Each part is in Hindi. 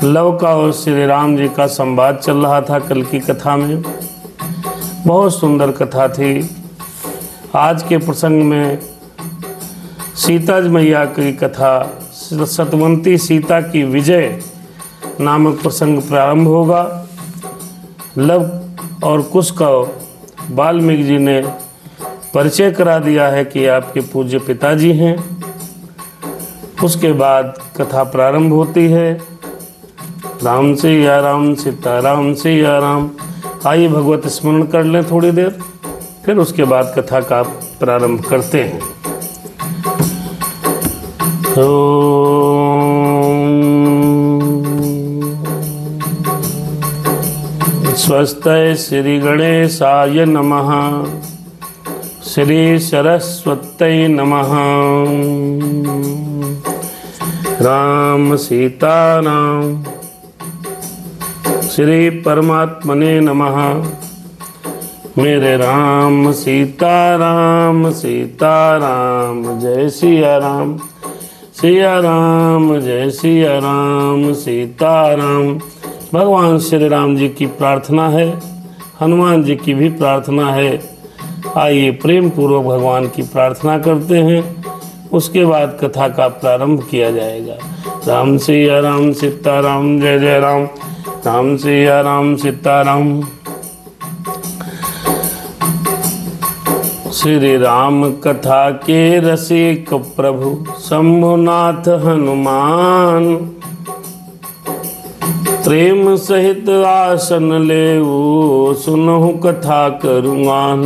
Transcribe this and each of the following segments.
लव का और श्री राम जी का संवाद चल रहा था कल की कथा में। बहुत सुंदर कथा थी। आज के प्रसंग में सीता मैया की कथा, सतवंती सीता की विजय नामक प्रसंग प्रारंभ होगा। लव और कुश का वाल्मीकि जी ने परिचय करा दिया है कि आपके पूज्य पिताजी हैं। उसके बाद कथा प्रारंभ होती है। राम से या राम, सीता राम से या राम। आइए भगवत स्मरण कर लें थोड़ी देर, फिर उसके बाद कथा का प्रारंभ करते हैं। स्वस्ति श्री गणेशाय नमः, श्री सरस्वत्यै नमः। राम सीता राम, श्री परमात्मने नमः। मेरे राम सीता राम, सीता राम जय सिया राम, सिया राम जय सिया राम, सीता राम। भगवान श्री राम जी की प्रार्थना है, हनुमान जी की भी प्रार्थना है। आइए प्रेम पूर्वक भगवान की प्रार्थना करते हैं, उसके बाद कथा का प्रारंभ किया जाएगा। राम सिया राम, सीता राम जय जय राम, राम सिया राम, सीता राम। श्री राम कथा के रसिक प्रभु शंभुनाथ हनुमान, प्रेम सहित आसन लेऊ सुनहु कथा करुमान।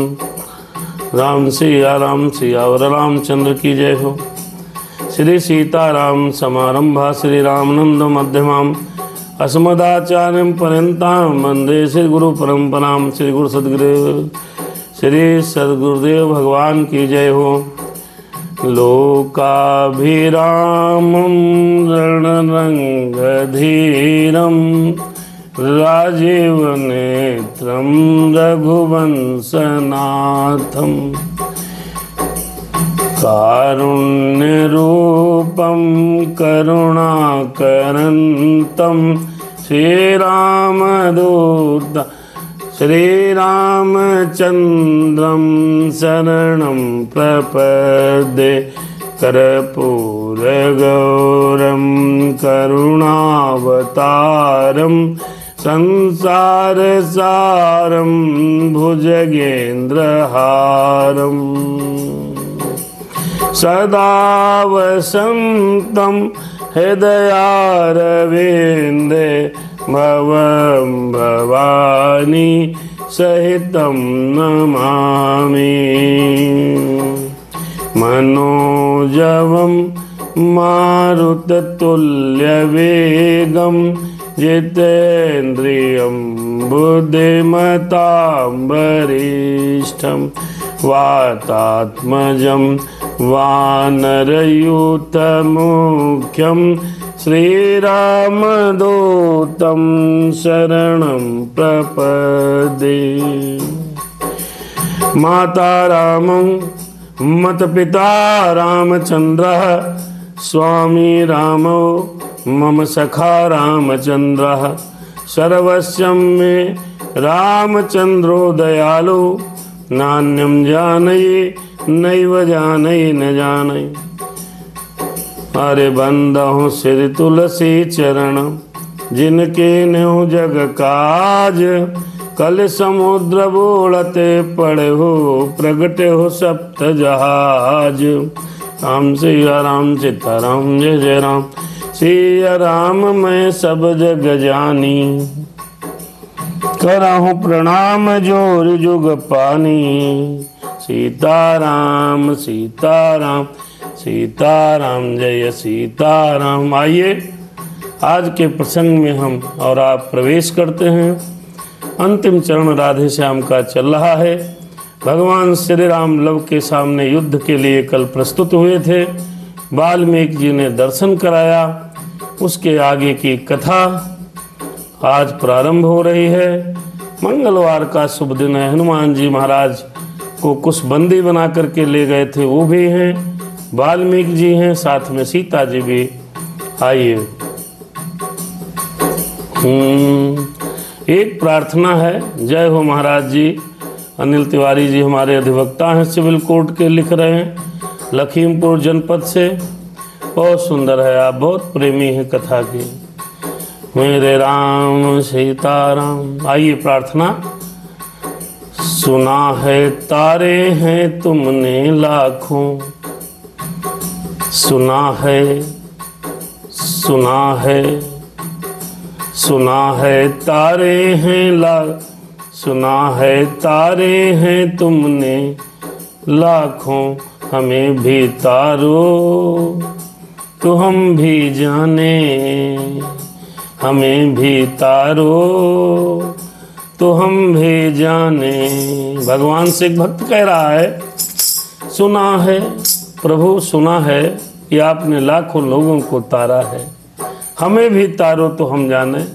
राम सिया राम, सियावर रामचंद्र की जय हो। श्री सीताराम समारंभा श्री रामनंद मध्यमाम अस्मदाचार्य पर्यंताम वंदे श्री गुरु परंपराम। श्री गुरु सद्गुरुदेव, श्री सद्गुरुदेव भगवान की जय हो। लोकाभिरामं रणरंगधीरं राजीव नेत्रं रघुवंशनाथं, कारुण्यरूपं करुणाकरन्तं श्रीरामदूत श्रीरामचन्द्रं शरणं प्रपद्ये। कर्पूरगौरं करुणावतारं संसारसारं भुजगेन्द्रहारं, सदा वसन्तं हृदयारविन्दे भवं भवानी सहितं नमामि। मनोजवं मारुततुल्यवेगं जितेन्द्रियं बुद्धिमतां वरिष्ठं, वातात्मजं वानरयूथमुख्यं श्रीरामदूतं शरणं प्रपद्ये। माता रामं मतपिता रामचन्द्रः, स्वामी रामो मम सखा रामचन्द्रः, सर्वस्वं मे रामचन्द्रो दयालु, नान्यं जानये नैव जानये न जानये। अरे बंदहु श्री तुलसी चरण, जिनके न्यों जग काज, कल समुद्र बोलते पड़े हो प्रगटे हो सप्त जहाज। राम सिया राम, सीता राम जय जय राम, सिया राम मैं सब जग जानी, करहु प्रणाम जोर जुग पानी। सीताराम सीताराम, सीताराम जय सीताराम। आइए आज के प्रसंग में हम और आप प्रवेश करते हैं। अंतिम चरण राधे श्याम का चल रहा है। भगवान श्री राम लव के सामने युद्ध के लिए कल प्रस्तुत हुए थे। वाल्मीकि जी ने दर्शन कराया। उसके आगे की कथा आज प्रारंभ हो रही है। मंगलवार का शुभ दिन है। हनुमान जी महाराज को कुछ बंदी बना करके ले गए थे, वो भी हैं। वाल्मीकि जी हैं, साथ में सीता जी भी। आइए एक प्रार्थना है। जय हो महाराज जी। अनिल तिवारी जी हमारे अधिवक्ता हैं, सिविल कोर्ट के, लिख रहे हैं लखीमपुर जनपद से। बहुत सुंदर है, आप बहुत प्रेमी हैं कथा के। मेरे राम सीताराम। आइए प्रार्थना। सुना है तारे हैं तुमने लाखों, सुना है, सुना है, सुना है तारे हैं सुना है तारे हैं तुमने लाखों, हमें भी तारो तो हम भी जाने, हमें भी तारो तो हम भी जाने। भगवान से एक भक्त कह रहा है, सुना है प्रभु, सुना है कि आपने लाखों लोगों को तारा है, हमें भी तारो तो हम जाने।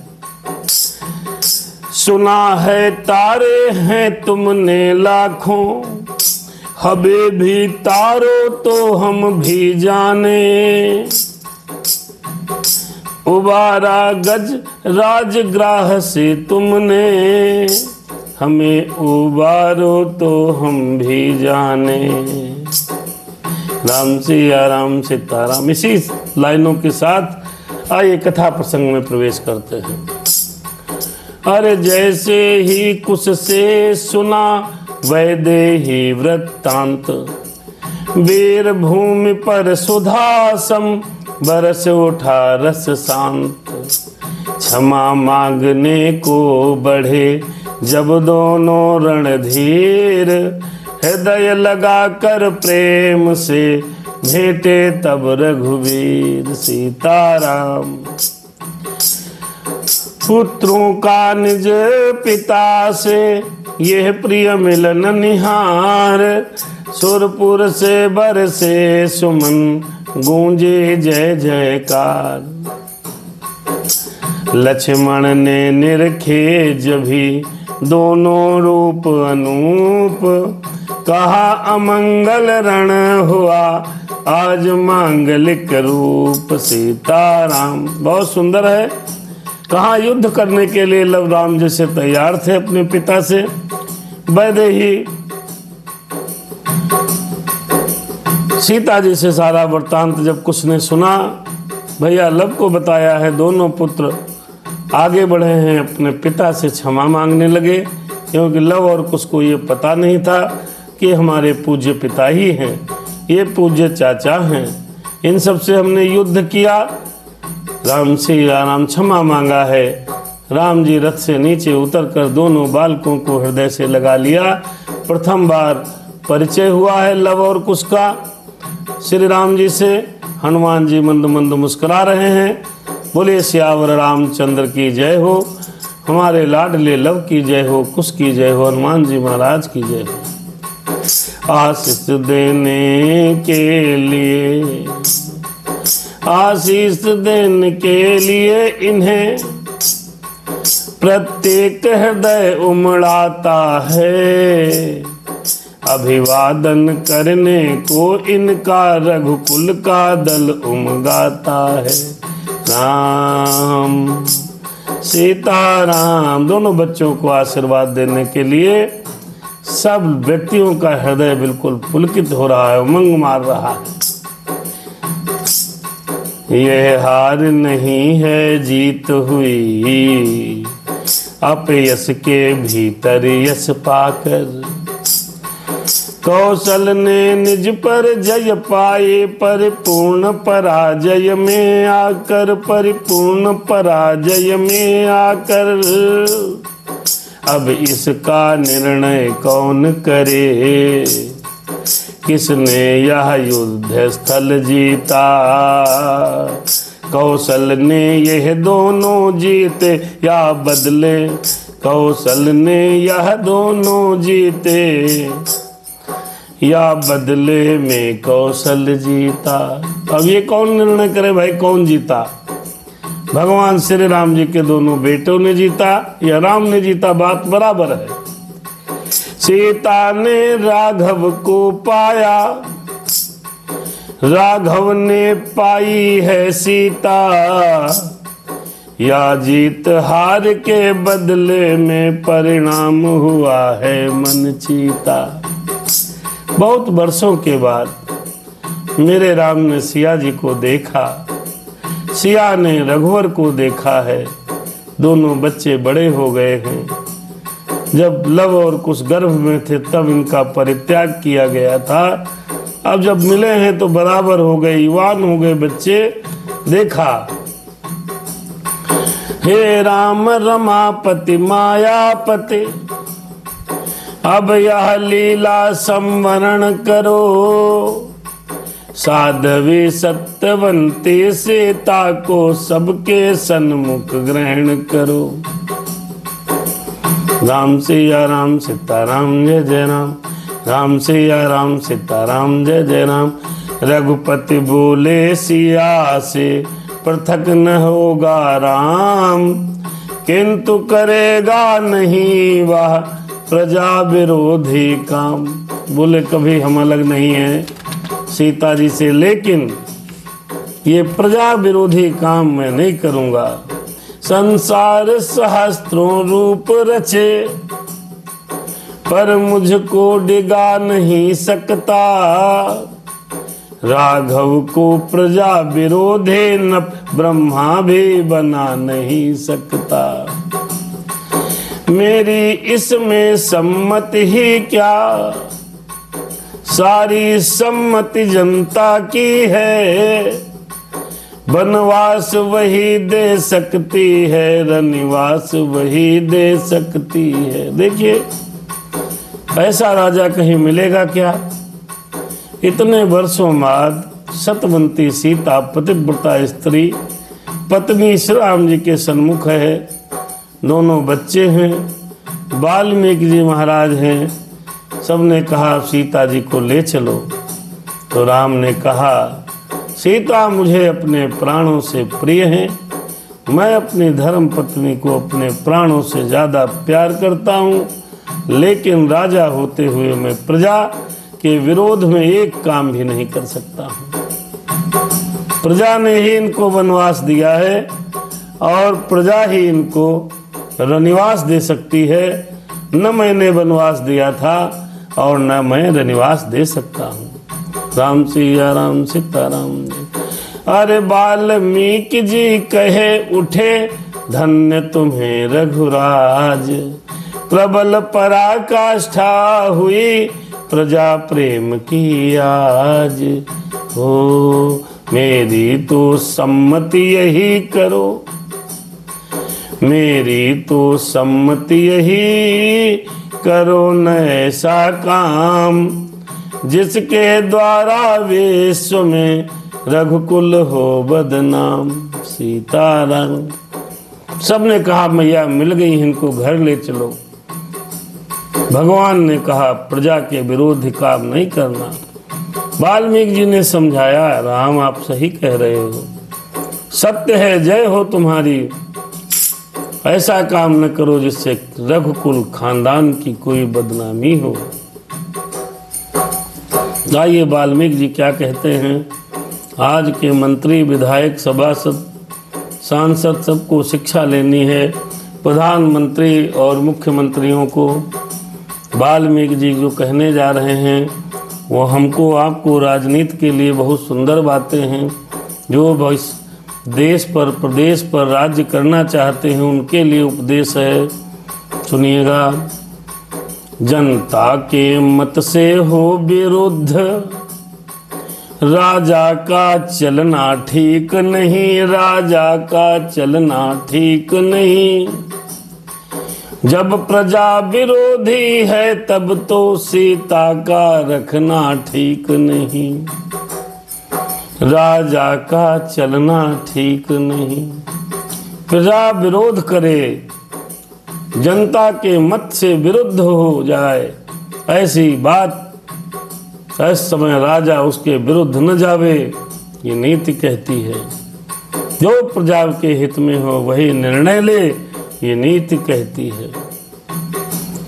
सुना है तारे हैं तुमने लाखों, हमें भी तारो तो हम भी जाने। उबारा गज राजग्राह से तुमने, हमें उबारो तो हम भी जाने। राम सिया राम सीताराम। इसी लाइनों के साथ आइए कथा प्रसंग में प्रवेश करते हैं। अरे जैसे ही कुछ से सुना वैदेही वृत्तांत, वीर भूमि पर सुधासम बरस उठा रस शांत। क्षमा मांगने को बढ़े जब दोनों रणधीर, हृदय लगा कर प्रेम से भेंटे तब रघुवीर। सीताराम। पुत्रों का निज पिता से यह प्रिय मिलन निहार, सुरपुर से बरसे सुमन गूंजे जय जयकार। लक्ष्मण ने निरखे जभी दोनों रूप अनूप, कहा अमंगल रण हुआ आज मांगलिक रूप। सीताराम। बहुत सुंदर है। कहा युद्ध करने के लिए लव राम जैसे तैयार थे अपने पिता से। वैदेही सीता जी से सारा वृत्तांत जब कुछ ने सुना, भैया लव को बताया है, दोनों पुत्र आगे बढ़े हैं, अपने पिता से क्षमा मांगने लगे, क्योंकि लव और कुछ को ये पता नहीं था कि हमारे पूज्य पिता ही हैं, ये पूज्य चाचा हैं, इन सब से हमने युद्ध किया। राम से राम क्षमा मांगा है। राम जी रथ से नीचे उतरकर दोनों बालकों को हृदय से लगा लिया। प्रथम बार परिचय हुआ है लव और कुश का श्री राम जी से। हनुमान जी मंद मंद मुस्कुरा रहे हैं। बोले सियावर रामचंद्र की जय हो, हमारे लाडले लव की जय हो, कुश की जय हो, हनुमान जी महाराज की जय हो। आशीष देने के लिए, आशीष देने के लिए इन्हें प्रत्येक हृदय उमड़ाता है। अभिवादन करने को इनका रघुकुल का दल उमगाता है। राम सीताराम। दोनों बच्चों को आशीर्वाद देने के लिए सब व्यक्तियों का हृदय बिल्कुल पुलकित हो रहा है, उमंग मार रहा है। यह हार नहीं है जीत हुई, अपयश के भीतर यश पाकर। कौशल ने निज पर जय पाए, परिपूर्ण पराजय में आकर, परिपूर्ण पराजय में आकर। अब इसका निर्णय कौन करे, किसने यह युद्ध स्थल जीता। कौशल ने यह दोनों जीते या बदले, कौशल ने यह दोनों जीते या बदले में कौशल जीता। अब ये कौन निर्णय करे भाई, कौन जीता? भगवान श्री राम जी के दोनों बेटों ने जीता या राम ने जीता, बात बराबर है। सीता ने राघव को पाया, राघव ने पाई है सीता। या जीत हार के बदले में परिणाम हुआ है मन चीता। बहुत वर्षों के बाद मेरे राम ने सिया जी को देखा, सिया ने रघुवर को देखा है। दोनों बच्चे बड़े हो गए हैं। जब लव और कुश गर्भ में थे तब इनका परित्याग किया गया था। अब जब मिले हैं तो बराबर हो गए, युवान हो गए बच्चे। देखा, हे राम रमापति मायापति, अब यह लीला संवरण करो। साध्वी सत्यवंती सीता को सबके सन्मुख ग्रहण करो। राम सिया राम सीताराम जय जय राम, राम सिया राम सीताराम जय जय राम। रघुपति बोले सिया से पृथक न होगा राम, किंतु करेगा नहीं वह प्रजा विरोधी काम। बोले कभी हम अलग नहीं हैं सीता जी से, लेकिन ये प्रजा विरोधी काम मैं नहीं करूंगा। संसार सहस्त्रों रूप रचे, पर मुझको डिगा नहीं सकता। राघव को प्रजा विरोधी न ब्रह्मा भी बना नहीं सकता। मेरी इसमें सम्मति ही क्या, सारी सम्मति जनता की है। वनवास वही दे सकती है, रनिवास वही दे सकती है। देखिए, ऐसा राजा कहीं मिलेगा क्या? इतने वर्षों बाद सतवंती सीता पतिव्रता स्त्री पत्नी श्री राम जी के सन्मुख है। दोनों बच्चे हैं, वाल्मीकि जी महाराज हैं। सबने कहा सीता जी को ले चलो। तो राम ने कहा, सीता मुझे अपने प्राणों से प्रिय हैं। मैं अपनी धर्म पत्नी को अपने प्राणों से ज़्यादा प्यार करता हूँ, लेकिन राजा होते हुए मैं प्रजा के विरोध में एक काम भी नहीं कर सकता हूँ। प्रजा ने ही इनको वनवास दिया है और प्रजा ही इनको रनिवास दे सकती है। न मैंने वनवास दिया था और न मैं रनिवास दे सकता हूँ। राम सिया राम सीताराम। अरे वाल्मीकि जी कहे उठे, धन्य तुम्हें रघुराज। प्रबल पराकाष्ठा हुई प्रजा प्रेम की आज। हो मेरी तो सम्मति यही करो, मेरी तो सम्मति यही करो न ऐसा काम, जिसके द्वारा विश्व में रघुकुल हो बदनाम। सीताराम। सबने कहा मैया मिल गई, इनको घर ले चलो। भगवान ने कहा प्रजा के विरोधी काम नहीं करना। वाल्मीकि जी ने समझाया, राम आप सही कह रहे हो, सत्य है, जय हो तुम्हारी। ऐसा काम न करो जिससे रघुकुल खानदान की कोई बदनामी हो। आइए वाल्मीकि जी क्या कहते हैं। आज के मंत्री विधायक सभासद सांसद सबको शिक्षा लेनी है। प्रधानमंत्री और मुख्यमंत्रियों को वाल्मीकि जी जो कहने जा रहे हैं वो हमको आपको राजनीति के लिए बहुत सुंदर बातें हैं। जो देश पर प्रदेश पर राज्य करना चाहते हैं उनके लिए उपदेश है। सुनिएगा। जनता के मत से हो विरुद्ध, राजा का चलना ठीक नहीं, राजा का चलना ठीक नहीं। जब प्रजा विरोधी है तब तो सीता का रखना ठीक नहीं, राजा का चलना ठीक नहीं। प्रजा विरोध करे, जनता के मत से विरुद्ध हो जाए, ऐसी बात इस समय राजा उसके विरुद्ध न जावे, ये नीति कहती है। जो प्रजा के हित में हो वही निर्णय ले, ये नीति कहती है।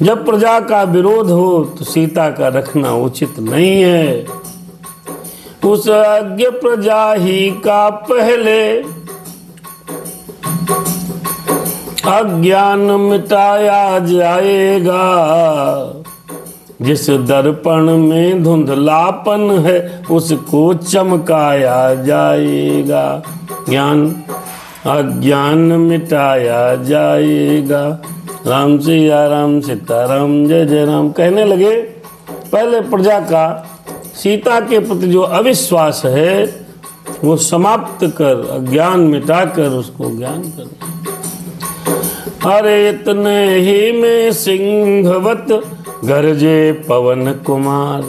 जब प्रजा का विरोध हो तो सीता का रखना उचित नहीं है। उस अज्ञ प्रजा ही का पहले अज्ञान मिटाया जाएगा, जिस दर्पण में धुंधलापन है उसको चमकाया जाएगा। ज्ञान अज्ञान मिटाया जाएगा। राम सिया राम सीताराम जय जय राम। कहने लगे पहले प्रजा का सीता के प्रति जो अविश्वास है वो समाप्त कर, अज्ञान मिटाकर उसको ज्ञान कर। अरे इतने ही में सिंहवत गरजे पवन कुमार,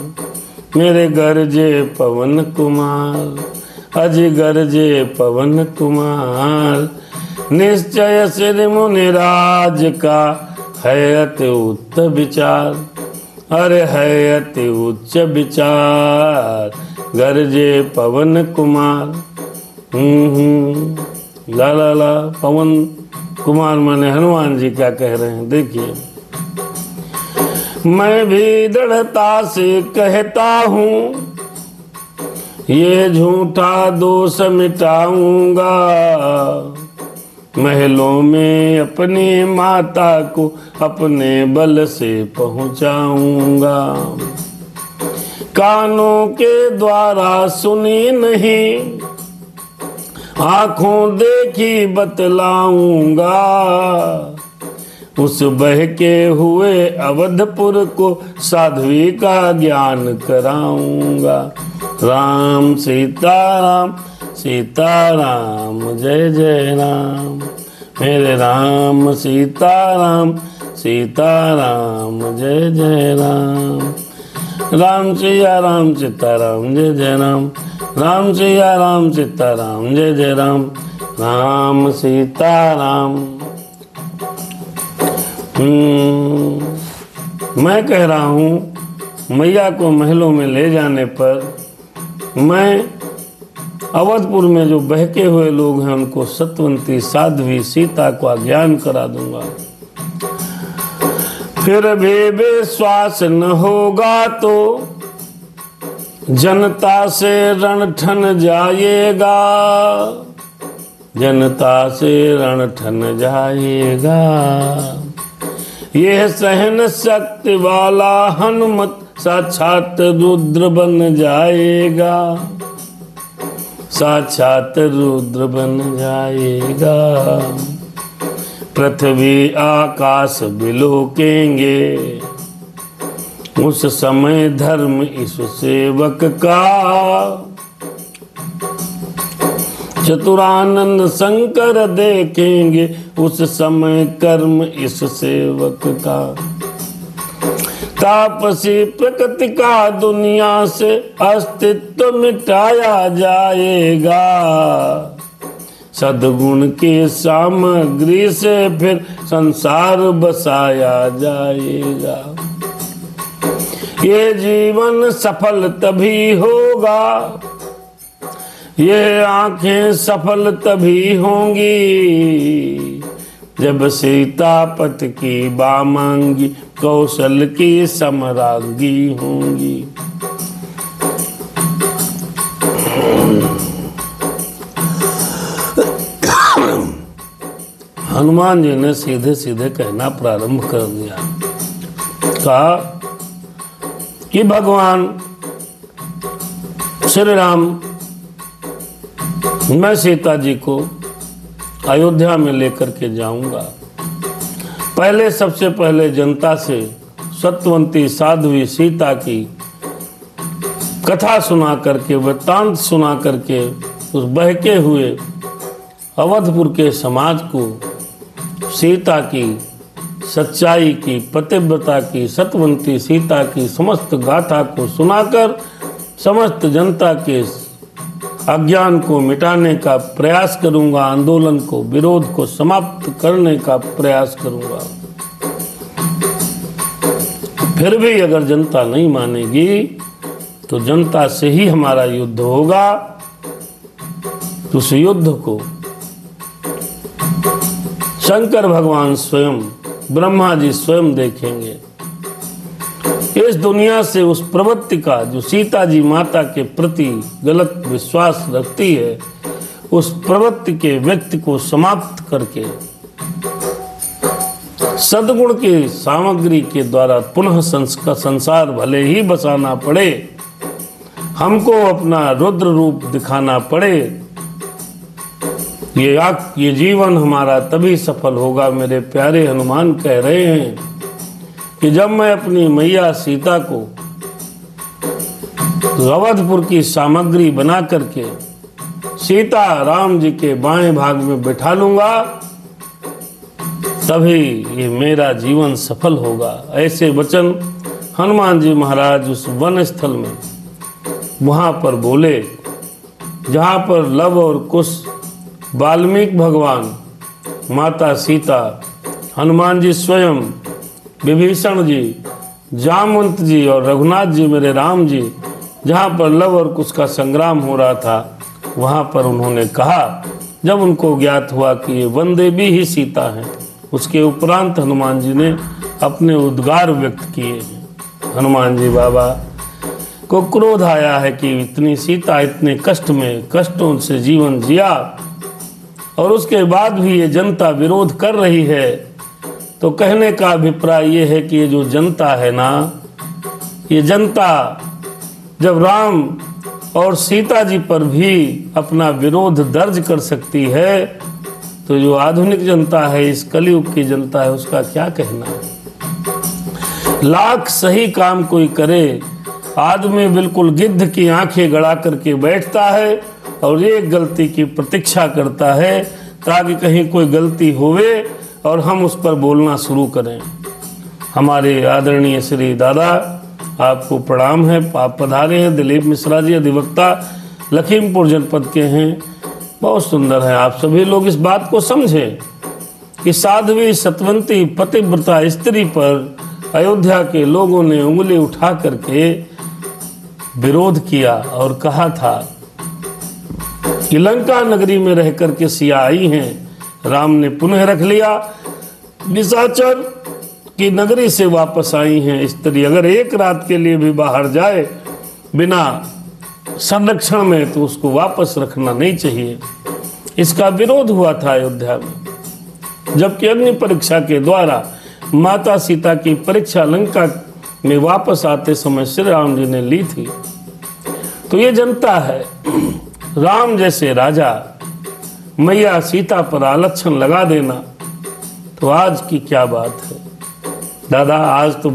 मेरे गरजे पवन कुमार, अज गरजे पवन कुमार। निश्चय सिर मुनिराज का है अति उच्च विचार, अरे है अति उच्च विचार, गरजे पवन कुमार। ला ला ला। पवन कुमार माने हनुमान जी क्या कह रहे हैं देखिए। मैं भी दृढ़ता से कहता हूँ ये झूठा दोष मिटाऊंगा, महलों में अपनी माता को अपने बल से पहुंचाऊंगा। कानों के द्वारा सुनी नहीं, आंखों देखी बतलाऊंगा, उस बहके हुए अवधपुर को साध्वी का ज्ञान कराऊंगा। राम सीताराम सीताराम जय जय राम, मेरे राम सीताराम सीताराम जय जय राम। राम सिया राम सीताराम जय जय राम, राम सिया राम सीताराम जय जय राम, राम सीताराम। मैं कह रहा हूँ मैया को महलों में ले जाने पर मैं अवधपुर में जो बहके हुए लोग हैं उनको सतवंती साध्वी सीता का ज्ञान करा दूंगा। फिर भी विश्वास न होगा तो जनता से रण ठन जाएगा, जनता से रण ठन जाएगा। यह सहन शक्ति वाला हनुमत साक्षात रुद्र बन जाएगा, साक्षात रुद्र बन जाएगा। पृथ्वी आकाश बिलोकेंगे, उस समय धर्म इस सेवक का, चतुरानंद शंकर देखेंगे उस समय कर्म इस सेवक का। तापसी प्रकृति का दुनिया से अस्तित्व मिटाया जाएगा, सद्गुण की सामग्री से फिर संसार बसाया जाएगा। ये जीवन सफल तभी होगा, ये आंखें सफल तभी होंगी, जब सीतापति की बामांगी कौशल की समरांगी होंगी। हनुमान जी ने सीधे सीधे कहना प्रारंभ कर दिया। कहा कि भगवान श्री राम, मैं सीता जी को अयोध्या में लेकर के जाऊंगा। पहले सबसे पहले जनता से सत्यवंती साध्वी सीता की कथा सुना करके, वृत्तांत सुना करके उस बहके हुए अवधपुर के समाज को सीता की सच्चाई की, पतिव्रता की, सत्यवंती सीता की समस्त गाथा को सुनाकर समस्त जनता के अज्ञान को मिटाने का प्रयास करूंगा, आंदोलन को, विरोध को समाप्त करने का प्रयास करूंगा। फिर भी अगर जनता नहीं मानेगी तो जनता से ही हमारा युद्ध होगा। तो उस युद्ध को शंकर भगवान स्वयं, ब्रह्मा जी स्वयं देखेंगे। इस दुनिया से उस प्रवृत्ति का जो सीता जी माता के प्रति गलत विश्वास रखती है, उस प्रवृत्ति के व्यक्ति को समाप्त करके सद्गुण की सामग्री के द्वारा पुनः संसार भले ही बसाना पड़े, हमको अपना रुद्र रूप दिखाना पड़े, ये जीवन हमारा तभी सफल होगा। मेरे प्यारे हनुमान कह रहे हैं कि जब मैं अपनी मैया सीता को अवधपुर की सामग्री बना करके सीता राम जी के बाएं भाग में बिठा लूंगा, तभी ये मेरा जीवन सफल होगा। ऐसे वचन हनुमान जी महाराज उस वन स्थल में वहां पर बोले, जहां पर लव और कुश, वाल्मीकि भगवान, माता सीता, हनुमान जी स्वयं, विभीषण जी, जामवंत जी और रघुनाथ जी मेरे राम जी, जहाँ पर लव और कुश का संग्राम हो रहा था, वहाँ पर उन्होंने कहा, जब उनको ज्ञात हुआ कि ये वन देवी ही सीता हैं, उसके उपरांत हनुमान जी ने अपने उद्गार व्यक्त किए हैं। हनुमान जी बाबा को क्रोध आया है कि इतनी सीता इतने कष्टों से जीवन जिया और उसके बाद भी ये जनता विरोध कर रही है। तो कहने का अभिप्राय ये है कि ये जो जनता है ना, ये जनता जब राम और सीता जी पर भी अपना विरोध दर्ज कर सकती है, तो जो आधुनिक जनता है, इस कलयुग की जनता है, उसका क्या कहना है। लाख सही काम कोई करे, आदमी बिल्कुल गिद्ध की आंखें गड़ा करके बैठता है और एक गलती की प्रतीक्षा करता है ताकि कहीं कोई गलती होवे और हम उस पर बोलना शुरू करें। हमारे आदरणीय श्री दादा, आपको प्रणाम है। आप पधारे हैं, दिलीप मिश्रा जी अधिवक्ता लखीमपुर जनपद के हैं, बहुत सुंदर है। आप सभी लोग इस बात को समझें कि साध्वी सतवंती पतिव्रता स्त्री पर अयोध्या के लोगों ने उंगली उठा करके विरोध किया और कहा था कि लंका नगरी में रह करके सिया आई हैं, राम ने पुनः रख लिया, निशाचर की नगरी से वापस आई हैं। स्त्री अगर एक रात के लिए भी बाहर जाए बिना संरक्षण में, तो उसको वापस रखना नहीं चाहिए। इसका विरोध हुआ था अयोध्या में, जबकि अग्नि परीक्षा के द्वारा माता सीता की परीक्षा लंका में वापस आते समय श्री राम जी ने ली थी। तो ये जनता है, राम जैसे राजा मैया सीता पर आलक्षण लगा देना, तो आज की क्या बात है दादा। आज तो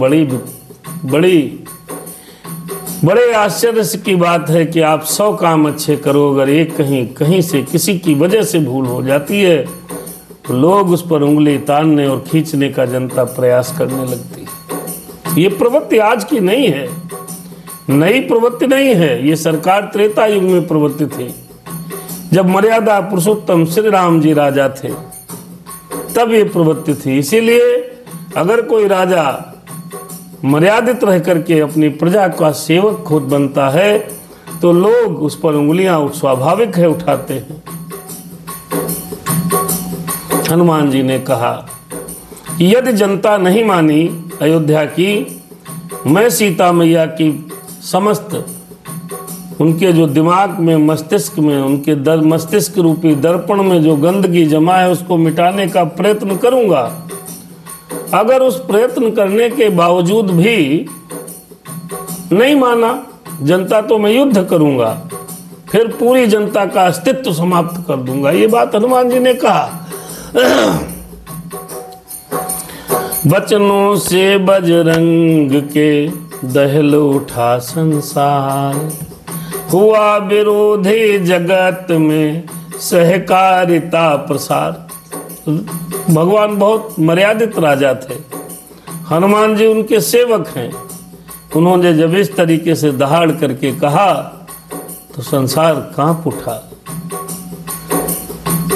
बड़े आश्चर्य की बात है कि आप 100 काम अच्छे करो, अगर एक कहीं से किसी की वजह से भूल हो जाती है, तो लोग उस पर उंगली तानने और खींचने का जनता प्रयास करने लगती है। ये प्रवृत्ति आज की नहीं है, नई प्रवृत्ति नहीं है। ये सरकार त्रेता युग में प्रवृत्ति थी, जब मर्यादा पुरुषोत्तम श्री राम जी राजा थे, तब ये प्रवृत्ति थी। इसीलिए अगर कोई राजा मर्यादित रह करके अपनी प्रजा का सेवक खुद बनता है, तो लोग उस पर उंगलियां स्वाभाविक है उठाते हैं। हनुमान जी ने कहा कि यदि जनता नहीं मानी अयोध्या की, मैं सीता मैया की समस्त उनके जो दिमाग में, मस्तिष्क में, उनके मस्तिष्क रूपी दर्पण में जो गंदगी जमा है, उसको मिटाने का प्रयत्न करूंगा। अगर उस प्रयत्न करने के बावजूद भी नहीं माना जनता, तो मैं युद्ध करूंगा, फिर पूरी जनता का अस्तित्व समाप्त कर दूंगा। ये बात हनुमान जी ने कहा। वचनों से बजरंग के दहल उठा संसार, हुआ विरोधी जगत में सहकारिता प्रसार। भगवान बहुत मर्यादित राजा थे, हनुमान जी उनके सेवक हैं। उन्होंने जब इस तरीके से दहाड़ करके कहा, तो संसार कांप उठा।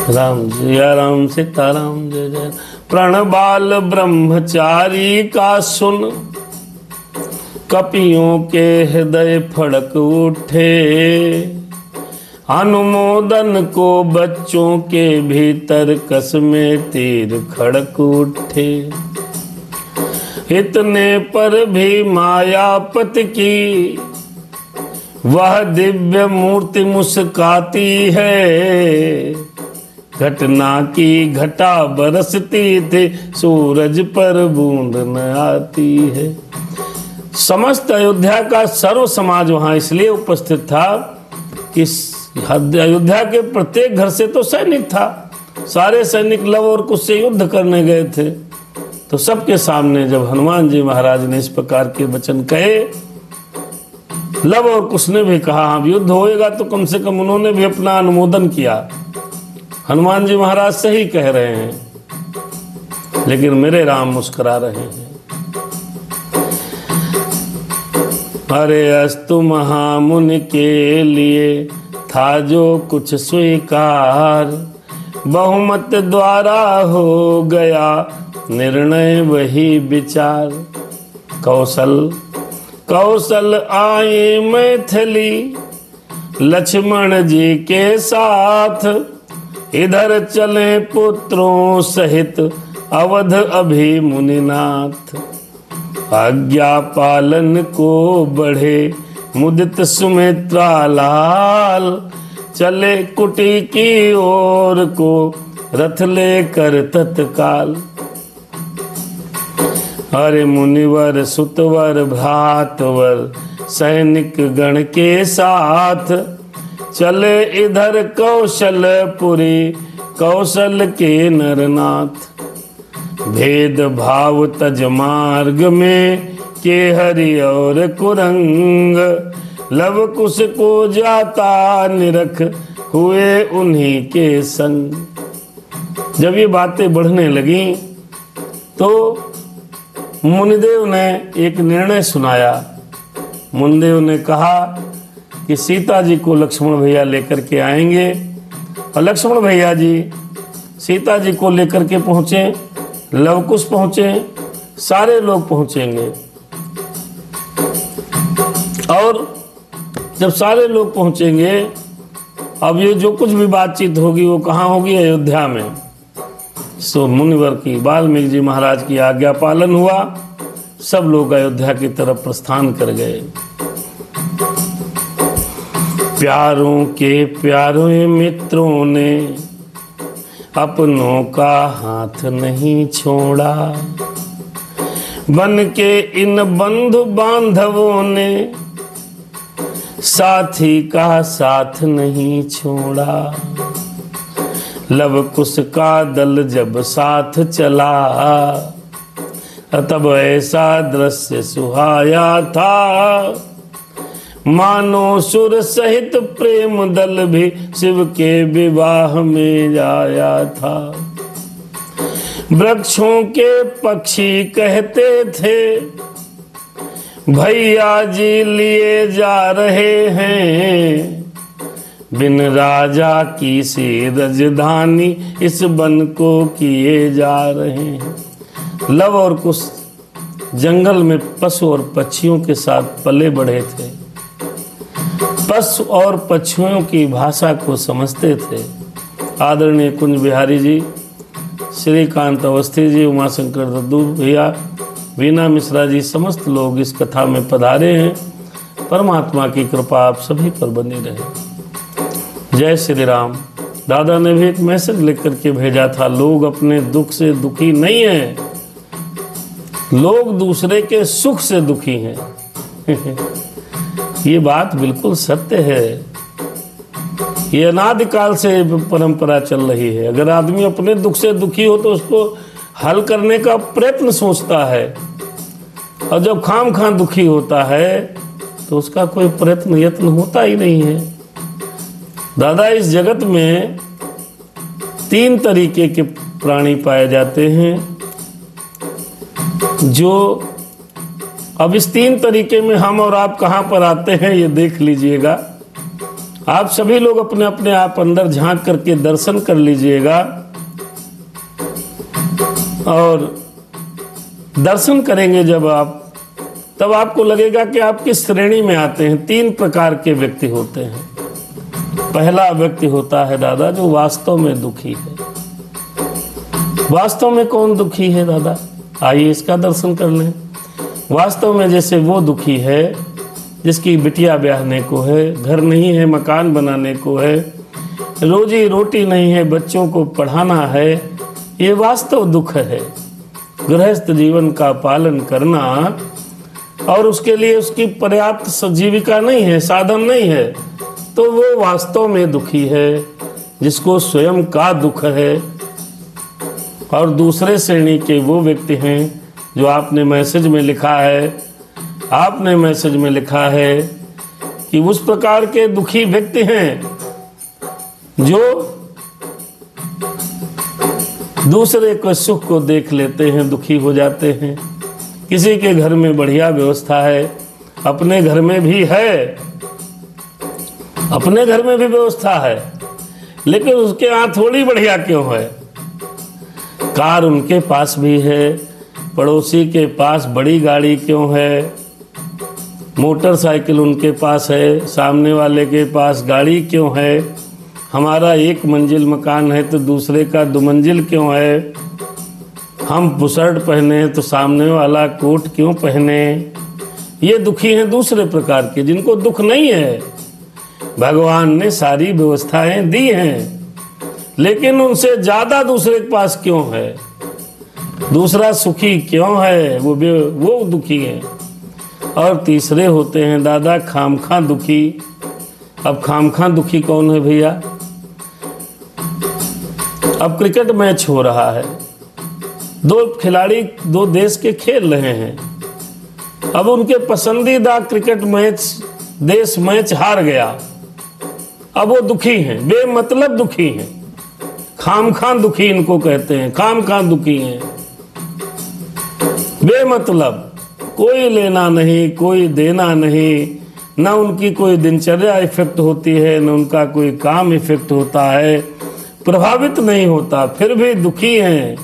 राम जय राम, सीताराम जय जय। प्रणबाल ब्रह्मचारी का सुन, कपियों के हृदय फड़क उठे। अनुमोदन को बच्चों के भीतर कस में तीर खड़क उठे। इतने पर भी मायापति की वह दिव्य मूर्ति मुस्काती है। घटना की घटा बरसती थी, सूरज पर बूंद न आती है। समस्त अयोध्या का सर्व समाज वहां इसलिए उपस्थित था कि अयोध्या के प्रत्येक घर से तो सैनिक था, सारे सैनिक लव और कुश से युद्ध करने गए थे। तो सबके सामने जब हनुमान जी महाराज ने इस प्रकार के वचन कहे, लव और कुश ने भी कहा हाँ युद्ध होएगा, तो कम से कम उन्होंने भी अपना अनुमोदन किया, हनुमान जी महाराज सही कह रहे हैं। लेकिन मेरे राम मुस्कुरा रहे हैं। अरे अस्तु महामुनि के लिए था जो कुछ स्वीकार, बहुमत द्वारा हो गया निर्णय वही विचार। कौशल आए मैथिली लक्ष्मण जी के साथ, इधर चले पुत्रों सहित अवध अभी मुनिनाथ। आज्ञा पालन को बढ़े मुदित सुमित्रा लाल, चले कुटी की ओर को रथ लेकर तत्काल। अरे मुनिवर सुतवर भ्रातवर सैनिक गण के साथ, चले इधर कौशलपुरी कौशल के नरनाथ। भेद भाव तज मार्ग में के हरि और कुरंग, लव कुश को जाता निरख हुए उन्हीं के संग। जब ये बातें बढ़ने लगी तो मुनिदेव ने एक निर्णय सुनाया। मुनिदेव ने कहा कि सीता जी को लक्ष्मण भैया लेकर के आएंगे, और लक्ष्मण भैया जी सीता जी को लेकर के पहुंचे, लवकुश पहुंचे, सारे लोग पहुंचेंगे। और जब सारे लोग पहुंचेंगे, अब ये जो कुछ भी बातचीत होगी वो कहाँ होगी? अयोध्या में। सो मुनिवर की वाल्मीकि जी महाराज की आज्ञा पालन हुआ, सब लोग अयोध्या की तरफ प्रस्थान कर गए। प्यारों के प्यारे मित्रों ने अपनों का हाथ नहीं छोड़ा, बन के इन बंधु बांधवों ने साथी का साथ नहीं छोड़ा। लव कुश का दल जब साथ चला, तब ऐसा दृश्य सुहाया था, मानो सुर सहित प्रेम दल भी शिव के विवाह में आया था। वृक्षों के पक्षी कहते थे, भैया जी लिए जा रहे हैं, बिन राजा की सी राजधानी इस वन को किए जा रहे हैं। लव और कुश जंगल में पशु और पक्षियों के साथ पले बढ़े थे, पशु और पक्षियों की भाषा को समझते थे। आदरणीय कुंज बिहारी जी, श्रीकांत अवस्थी जी, उमाशंकर दद्दू भैया, वीना मिश्रा जी, समस्त लोग इस कथा में पधारे हैं। परमात्मा की कृपा आप सभी पर बनी रहे। जय श्री राम। दादा ने भी एक मैसेज लिख करके भेजा था, लोग अपने दुख से दुखी नहीं हैं, लोग दूसरे के सुख से दुखी हैं। ये बात बिल्कुल सत्य है। ये अनादिकाल से परंपरा चल रही है। अगर आदमी अपने दुख से दुखी हो तो उसको हल करने का प्रयत्न सोचता है, और जब खाम खां दुखी होता है तो उसका कोई प्रयत्न यत्न होता ही नहीं है। दादा, इस जगत में 3 तरीके के प्राणी पाए जाते हैं, जो अब इस 3 तरीके में हम और आप कहां पर आते हैं ये देख लीजिएगा। आप सभी लोग अपने अपने आप अंदर झांक करके दर्शन कर लीजिएगा, और दर्शन करेंगे जब आप, तब आपको लगेगा कि आप किस श्रेणी में आते हैं। 3 प्रकार के व्यक्ति होते हैं। पहला व्यक्ति होता है दादा जो वास्तव में दुखी है। वास्तव में कौन दुखी है दादा? आइए इसका दर्शन कर लें। वास्तव में जैसे वो दुखी है जिसकी बिटिया ब्याहने को है, घर नहीं है, मकान बनाने को है, रोजी रोटी नहीं है, बच्चों को पढ़ाना है, ये वास्तव दुख है। गृहस्थ जीवन का पालन करना और उसके लिए उसकी पर्याप्त जीविका नहीं है, साधन नहीं है, तो वो वास्तव में दुखी है, जिसको स्वयं का दुख है। और दूसरे श्रेणी के वो व्यक्ति हैं जो आपने मैसेज में लिखा है कि उस प्रकार के दुखी व्यक्ति हैं जो दूसरे के सुख को देख लेते हैं, दुखी हो जाते हैं। किसी के घर में बढ़िया व्यवस्था है, अपने घर में भी व्यवस्था है, लेकिन उसके यहाँ थोड़ी बढ़िया क्यों है? कार उनके पास भी है, पड़ोसी के पास बड़ी गाड़ी क्यों है? मोटरसाइकिल उनके पास है, सामने वाले के पास गाड़ी क्यों है? हमारा 1 मंजिल मकान है तो दूसरे का 2 मंजिल क्यों है? हम बुशर्ट पहने तो सामने वाला कोट क्यों पहने? ये दुखी हैं दूसरे प्रकार के, जिनको दुख नहीं है। भगवान ने सारी व्यवस्थाएं दी हैं, लेकिन उनसे ज्यादा दूसरे के पास क्यों है? दूसरा सुखी क्यों है? वो दुखी है। और तीसरे होते हैं दादा खामखा दुखी। अब खामखा दुखी कौन है भैया? अब क्रिकेट मैच हो रहा है, 2 खिलाड़ी 2 देश के खेल रहे हैं। अब उनके पसंदीदा क्रिकेट देश मैच हार गया। अब वो दुखी हैं, बेमतलब दुखी हैं, खामखा दुखी इनको कहते हैं। खामखा दुखी हैं, बेमतलब, कोई लेना नहीं, कोई देना नहीं, न उनकी कोई दिनचर्या इफेक्ट होती है, न उनका कोई काम इफेक्ट होता है, प्रभावित नहीं होता, फिर भी दुखी हैं,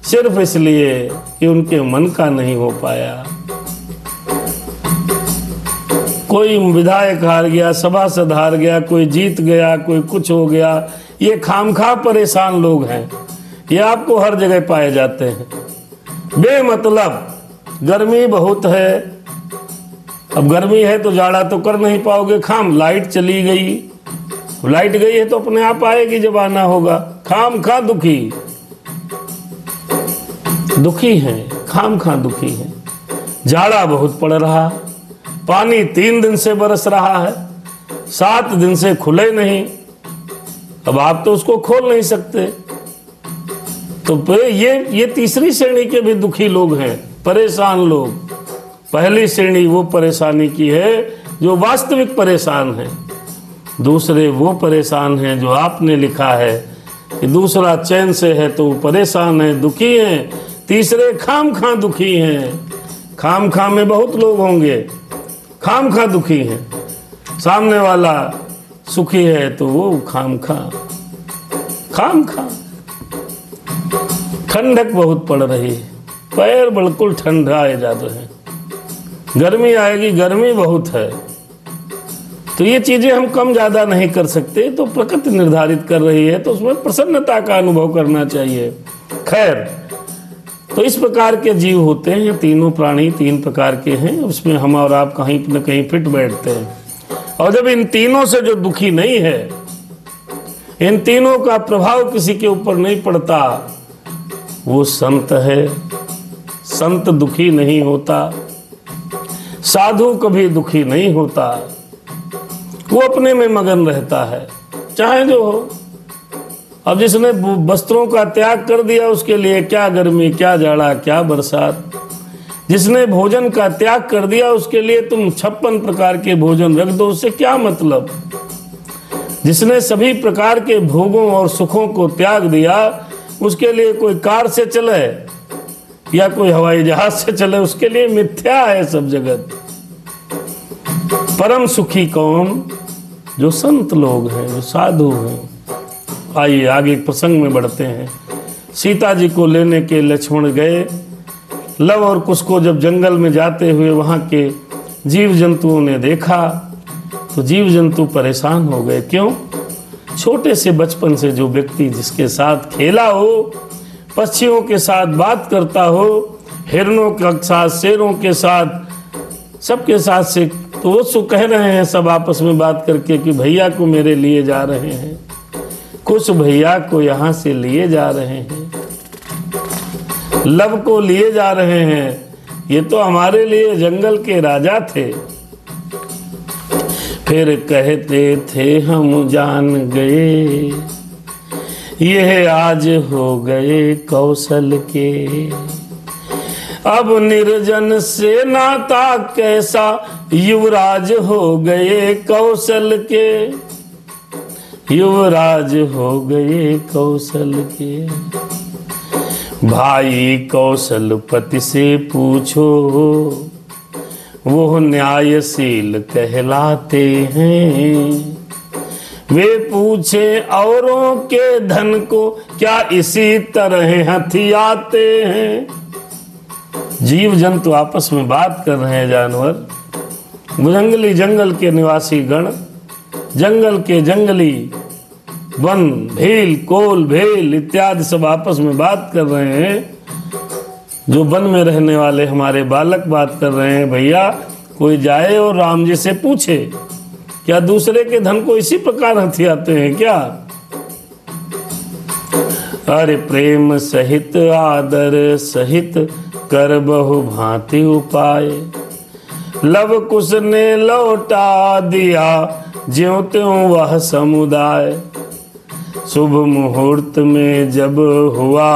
सिर्फ इसलिए कि उनके मन का नहीं हो पाया। कोई विधायक हार गया, सभासद हार गया, कोई जीत गया, कोई कुछ हो गया, ये खामखा परेशान लोग हैं। ये आपको हर जगह पाए जाते हैं, बेमतलब। गर्मी बहुत है, अब गर्मी है तो जाड़ा तो कर नहीं पाओगे, लाइट चली गई, लाइट गई है तो अपने आप आएगी जब आना होगा। खामखा दुखी हैं, खामखा दुखी हैं। जाड़ा बहुत पड़ रहा, पानी 3 दिन से बरस रहा है, 7 दिन से खुले नहीं, अब आप तो उसको खोल नहीं सकते। तो ये तीसरी श्रेणी के भी दुखी लोग हैं, परेशान लोग। पहली श्रेणी वो परेशानी की है जो वास्तविक परेशान है, दूसरे वो परेशान हैं जो आपने लिखा है कि दूसरा चैन से है तो वो परेशान है, दुखी हैं। तीसरे खामखा दुखी हैं। खामखा में बहुत लोग होंगे, खामखा दुखी हैं। सामने वाला सुखी है तो वो खामखा। ठंडक बहुत पड़ रही है, पैर बिल्कुल ठंडाए जा रहे हैं। गर्मी आएगी, गर्मी बहुत है, तो ये चीजें हम कम ज्यादा नहीं कर सकते, तो प्रकृति निर्धारित कर रही है, तो उसमें प्रसन्नता का अनुभव करना चाहिए। खैर, तो इस प्रकार के जीव होते हैं, तीनों प्राणी 3 प्रकार के हैं, उसमें हम और आप कहीं न कहीं फिट बैठते हैं। और जब इन तीनों से जो दुखी नहीं है, इन तीनों का प्रभाव किसी के ऊपर नहीं पड़ता, वो संत है। संत दुखी नहीं होता, साधु कभी दुखी नहीं होता, वो अपने में मगन रहता है, चाहे जो हो। अब जिसने वस्त्रों का त्याग कर दिया, उसके लिए क्या गर्मी, क्या जाड़ा, क्या बरसात। जिसने भोजन का त्याग कर दिया, उसके लिए तुम 56 प्रकार के भोजन रख दो, उससे क्या मतलब। जिसने सभी प्रकार के भोगों और सुखों को त्याग दिया, उसके लिए कोई कार से चले या कोई हवाई जहाज से चले, उसके लिए मिथ्या है सब जगत। परम सुखी कौन? जो संत लोग हैं, जो साधु हैं। आइए आगे प्रसंग में बढ़ते हैं। सीता जी को लेने के लक्ष्मण गए। लव और कुश को जब जंगल में जाते हुए वहाँ के जीव जंतुओं ने देखा, तो जीव जंतु परेशान हो गए। क्यों? छोटे से बचपन से जो व्यक्ति जिसके साथ खेला हो, पक्षियों के साथ बात करता हो, हिरणों के साथ, शेरों के साथ, सबके साथ से, तो वो कह रहे हैं सब आपस में बात करके कि भैया को मेरे लिए जा रहे हैं। कुछ भैया को यहाँ से लिए जा रहे हैं, लव को लिए जा रहे हैं। ये तो हमारे लिए जंगल के राजा थे। फिर कहते थे हम जान गए, यह आज हो गए कौशल के। अब निर्जन से नाता कैसा, युवराज हो गए कौशल के, युवराज हो गए कौशल के। भाई कौशलपति से पूछो, वो न्यायशील कहलाते हैं। वे पूछे औरों के धन को, क्या इसी तरह हथियाते हैं। जीव जंतु आपस में बात कर रहे हैं, जानवर जंगली, जंगल के निवासी गण, जंगल के जंगली वन, भील, कोल, भेल इत्यादि सब आपस में बात कर रहे हैं। जो वन में रहने वाले हमारे बालक बात कर रहे हैं, भैया कोई जाए और राम जी से पूछे, क्या दूसरे के धन को इसी प्रकार हथियाते हैं क्या। अरे प्रेम सहित आदर सहित कर बहु भांति उपाय, लव कुश ने लौटा दिया ज्यों त्यों वह समुदाय। शुभ मुहूर्त में जब हुआ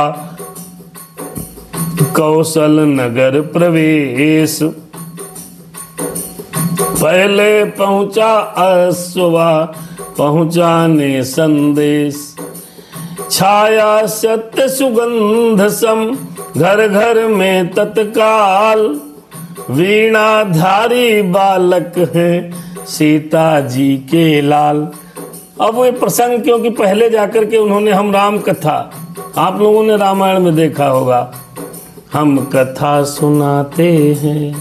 कौशल नगर प्रवेश, पहले पहुंचा अश्वा पहुंचाने संदेश। छाया सत्य सुगंध सम घर घर में तत्काल, वीणाधारी बालक हैं सीता जी के लाल। अब वो प्रसंग, क्योंकि पहले जाकर के उन्होंने हम राम कथा, आप लोगों ने रामायण में देखा होगा, हम कथा सुनाते हैं।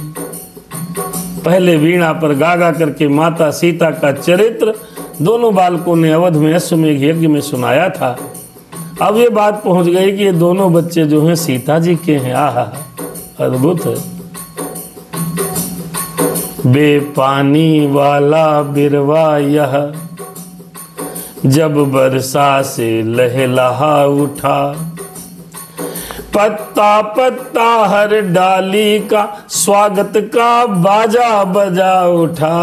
पहले वीणा पर गा गा करके माता सीता का चरित्र दोनों बालकों ने अवध में अश्वमेघ यज्ञ में सुनाया था। अब ये बात पहुंच गई कि ये दोनों बच्चे जो हैं सीता जी के हैं। आहा, अद्भुत है। बेपानी वाला बिरवा यह, जब बरसा से लहलहा उठा। पत्ता पत्ता हर डाली का स्वागत का बाजा बजा उठा।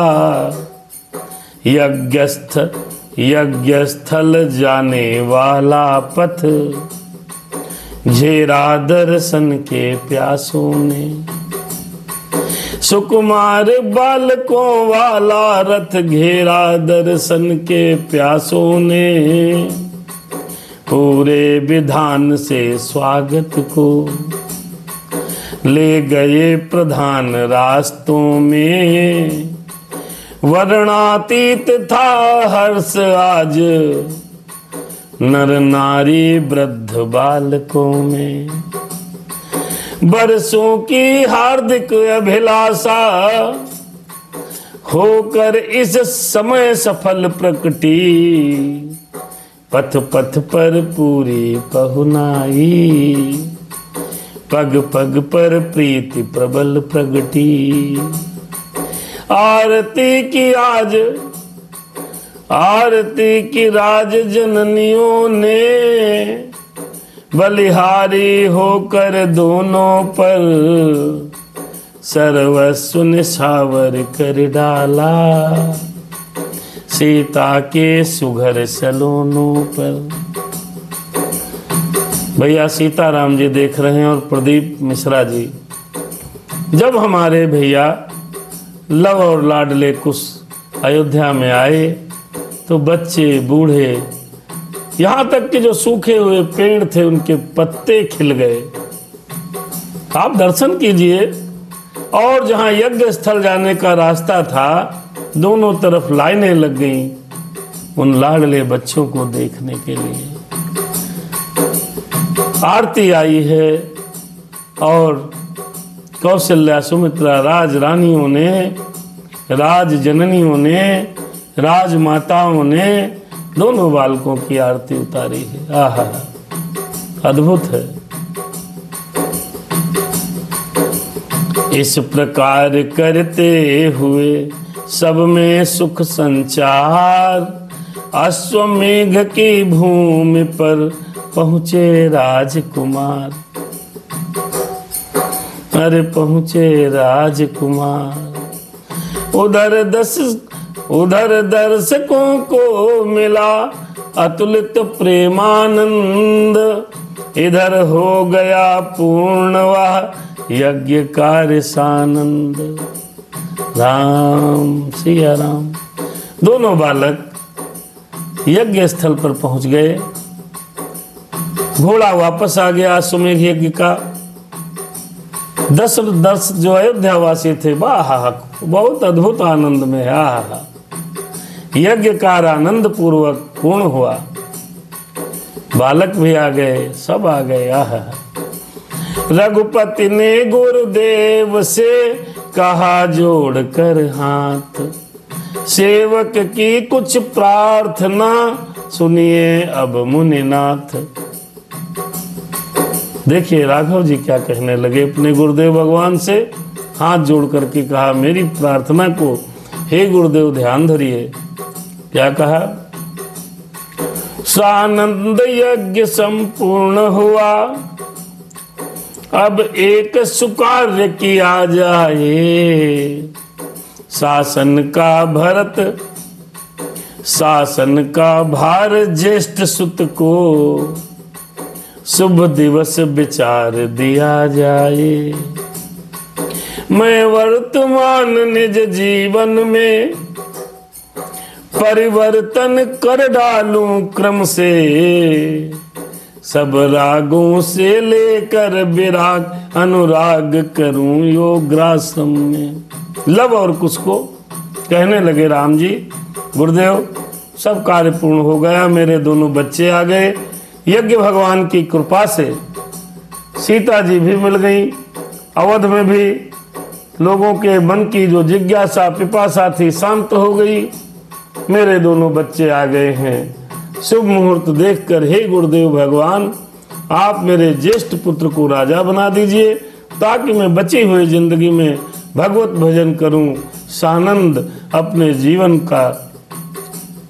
यज्ञ स्थल जाने वाला पथ, घेरा दर्शन के प्यासों ने। सुकुमार बालकों वाला रथ, घेरा दर्शन के प्यासों ने। पूरे विधान से स्वागत को ले गए प्रधान रास्तों में। वर्णातीत था हर्ष आज, नर नारी वृद्ध बालकों में। बरसों की हार्दिक अभिलाषा, होकर इस समय सफल प्रकटी। पथ पथ पर पूरी पहुनाई, पग पग पर प्रीति प्रबल प्रगटी। आरती की राज जननियों ने, बलिहारी होकर दोनों पर सर्वस्व निछावर कर डाला। सीता के सुघर सलोनों पर। भैया सीताराम जी देख रहे हैं और प्रदीप मिश्रा जी, जब हमारे भैया लव और लाडले कुश अयोध्या में आए तो बच्चे बूढ़े, यहाँ तक कि जो सूखे हुए पेड़ थे उनके पत्ते खिल गए। आप दर्शन कीजिए। और जहाँ यज्ञ स्थल जाने का रास्ता था, दोनों तरफ लाइनें लग गईं उन लाडले बच्चों को देखने के लिए। आरती आई है और कौशल्या, सुमित्रा, राज रानियों ने, राज जननियों ने, राजमाताओं ने दोनों बालकों की आरती उतारी है। आहा, अद्भुत है। इस प्रकार करते हुए सब में सुख संचार, अश्वमेघ की भूमि पर पहुँचे राजकुमार। अरे पहुँचे राजकुमार। उधर दर्शकों को मिला अतुलित प्रेमानंद। इधर हो गया पूर्ण वह यज्ञ कार्य सानंद। राम सिया राम। दोनों बालक यज्ञ स्थल पर पहुंच गए। घोड़ा वापस आ गया अश्वमेघ यज्ञ का। 10 जो अयोध्यावासी थे वाह बहुत अद्भुत आनंद में आहा। यज्ञ का आनंद पूर्वक पूर्ण हुआ। बालक भी आ गए, सब आ गए आहा। रघुपति ने गुरुदेव से कहा जोड़कर हाथ, सेवक की कुछ प्रार्थना सुनिए अब मुनिनाथ। देखिए राघव जी क्या कहने लगे अपने गुरुदेव भगवान से। हाथ जोड़ करके कहा मेरी प्रार्थना को हे गुरुदेव ध्यान धरिए। क्या कहा? सानंद यज्ञ संपूर्ण हुआ, अब एक सुकार्य किया जाए। शासन का भार ज्येष्ठ सुत को, शुभ दिवस विचार दिया जाए। मैं वर्तमान निज जीवन में परिवर्तन कर डालूं क्रम से, सब रागों से लेकर विराग अनुराग करूं योगाश्रम में। लव और कुश को कहने लगे राम जी गुरुदेव सब कार्य पूर्ण हो गया, मेरे दोनों बच्चे आ गए। यज्ञ भगवान की कृपा से सीता जी भी मिल गई। अवध में भी लोगों के मन की जो जिज्ञासा पिपासा थी शांत हो गई। मेरे दोनों बच्चे आ गए हैं। शुभ मुहूर्त देखकर हे गुरुदेव भगवान आप मेरे ज्येष्ठ पुत्र को राजा बना दीजिए, ताकि मैं बची हुई जिंदगी में भगवत भजन करूं, सानंद अपने जीवन का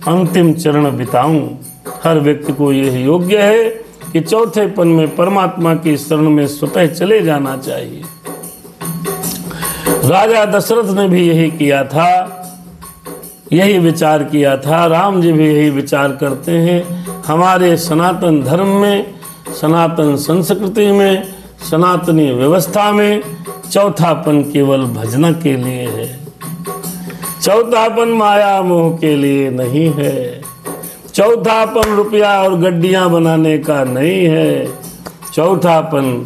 अंतिम चरण बिताऊं। हर व्यक्ति को यह योग्य है कि चौथेपन में परमात्मा की शरण में स्वतः चले जाना चाहिए। राजा दशरथ ने भी यही किया था, यही विचार किया था। राम जी भी यही विचार करते हैं। हमारे सनातन धर्म में, सनातन संस्कृति में, सनातनी व्यवस्था में चौथापन केवल भजन के लिए है। चौथापन माया मोह के लिए नहीं है। चौथापन रुपया और गड्डियां बनाने का नहीं है। चौथापन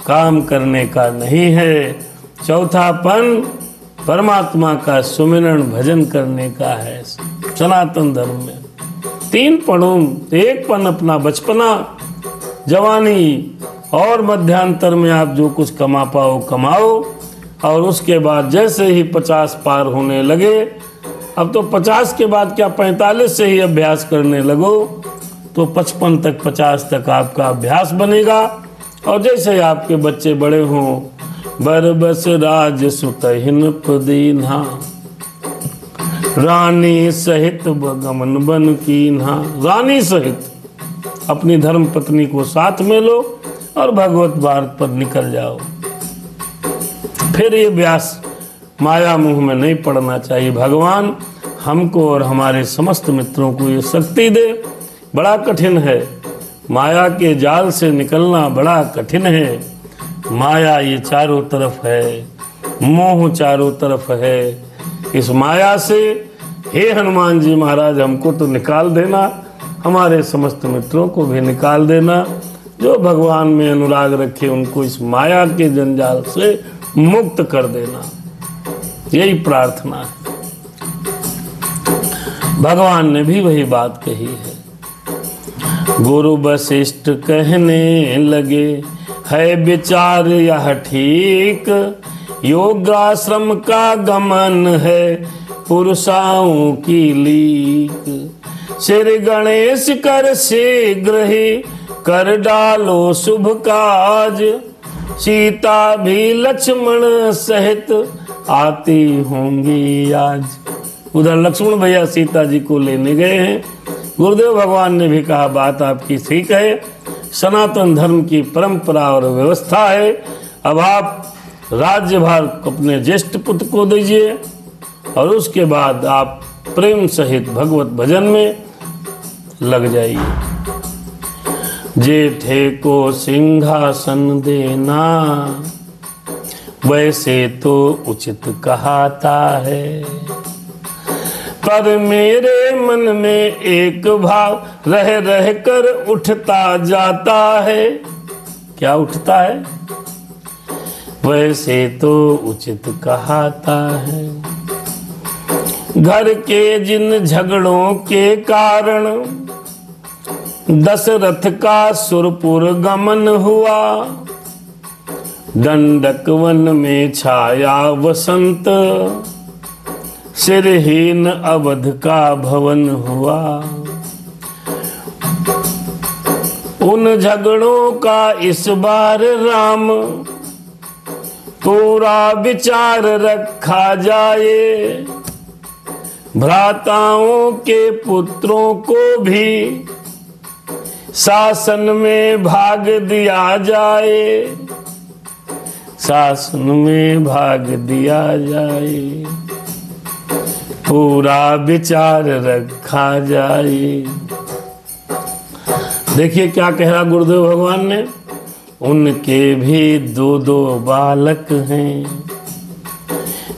काम करने का नहीं है। चौथापन परमात्मा का सुमिरन भजन करने का है। सनातन धर्म में 3 पणों, एक पन अपना बचपना, जवानी और मध्यांतर में आप जो कुछ कमा पाओ कमाओ, और उसके बाद जैसे ही 50 पार होने लगे, अब तो 50 के बाद क्या 45 से ही अभ्यास करने लगो तो 55 तक 50 तक आपका अभ्यास बनेगा। और जैसे आपके बच्चे बड़े हों, बरबस राज सुतहिन पदीन्हा, रानी सहित गमन बन कीन्हा। रानी सहित अपनी धर्म पत्नी को साथ में लो और भगवत मार्ग पर निकल जाओ। फिर ये व्यास माया मुंह में नहीं पड़ना चाहिए। भगवान हमको और हमारे समस्त मित्रों को ये शक्ति दे। बड़ा कठिन है, माया के जाल से निकलना बड़ा कठिन है। माया ये चारों तरफ है, मोह चारों तरफ है। इस माया से हे हनुमान जी महाराज हमको तो निकाल देना, हमारे समस्त मित्रों को भी निकाल देना। जो भगवान में अनुराग रखे उनको इस माया के जंजाल से मुक्त कर देना, यही प्रार्थना है। भगवान ने भी वही बात कही है। गुरु वशिष्ठ कहने लगे है विचार यह ठीक, योगाश्रम का गमन है पुरुषाओं की लीक। श्री गणेश कर शीघ्र ही कर डालो शुभ काज, सीता भी लक्ष्मण सहित आती होंगी आज। उधर लक्ष्मण भैया सीता जी को लेने गए हैं गुरुदेव भगवान ने भी कहा बात आपकी ठीक है, सनातन धर्म की परंपरा और व्यवस्था है। अब आप राज्यभार अपने ज्येष्ठ पुत्र को दीजिए और उसके बाद आप प्रेम सहित भगवत भजन में लग जाइए। जेठे को सिंहासन देना वैसे तो उचित कहता है, पर मेरे मन में एक भाव रह रह कर उठता जाता है। क्या उठता है? वैसे तो उचित कहता है। घर के जिन झगड़ों के कारण दशरथ का सुरपुर गमन हुआ, दंडक वन में छाया वसंत, सिरहीन अवध का भवन हुआ। उन झगड़ों का इस बार राम पूरा विचार रखा जाए, भ्राताओं के पुत्रों को भी शासन में भाग दिया जाए, शासन में भाग दिया जाए, पूरा विचार रखा जाए। देखिए क्या कह रहा गुरुदेव भगवान ने, उनके भी दो दो बालक हैं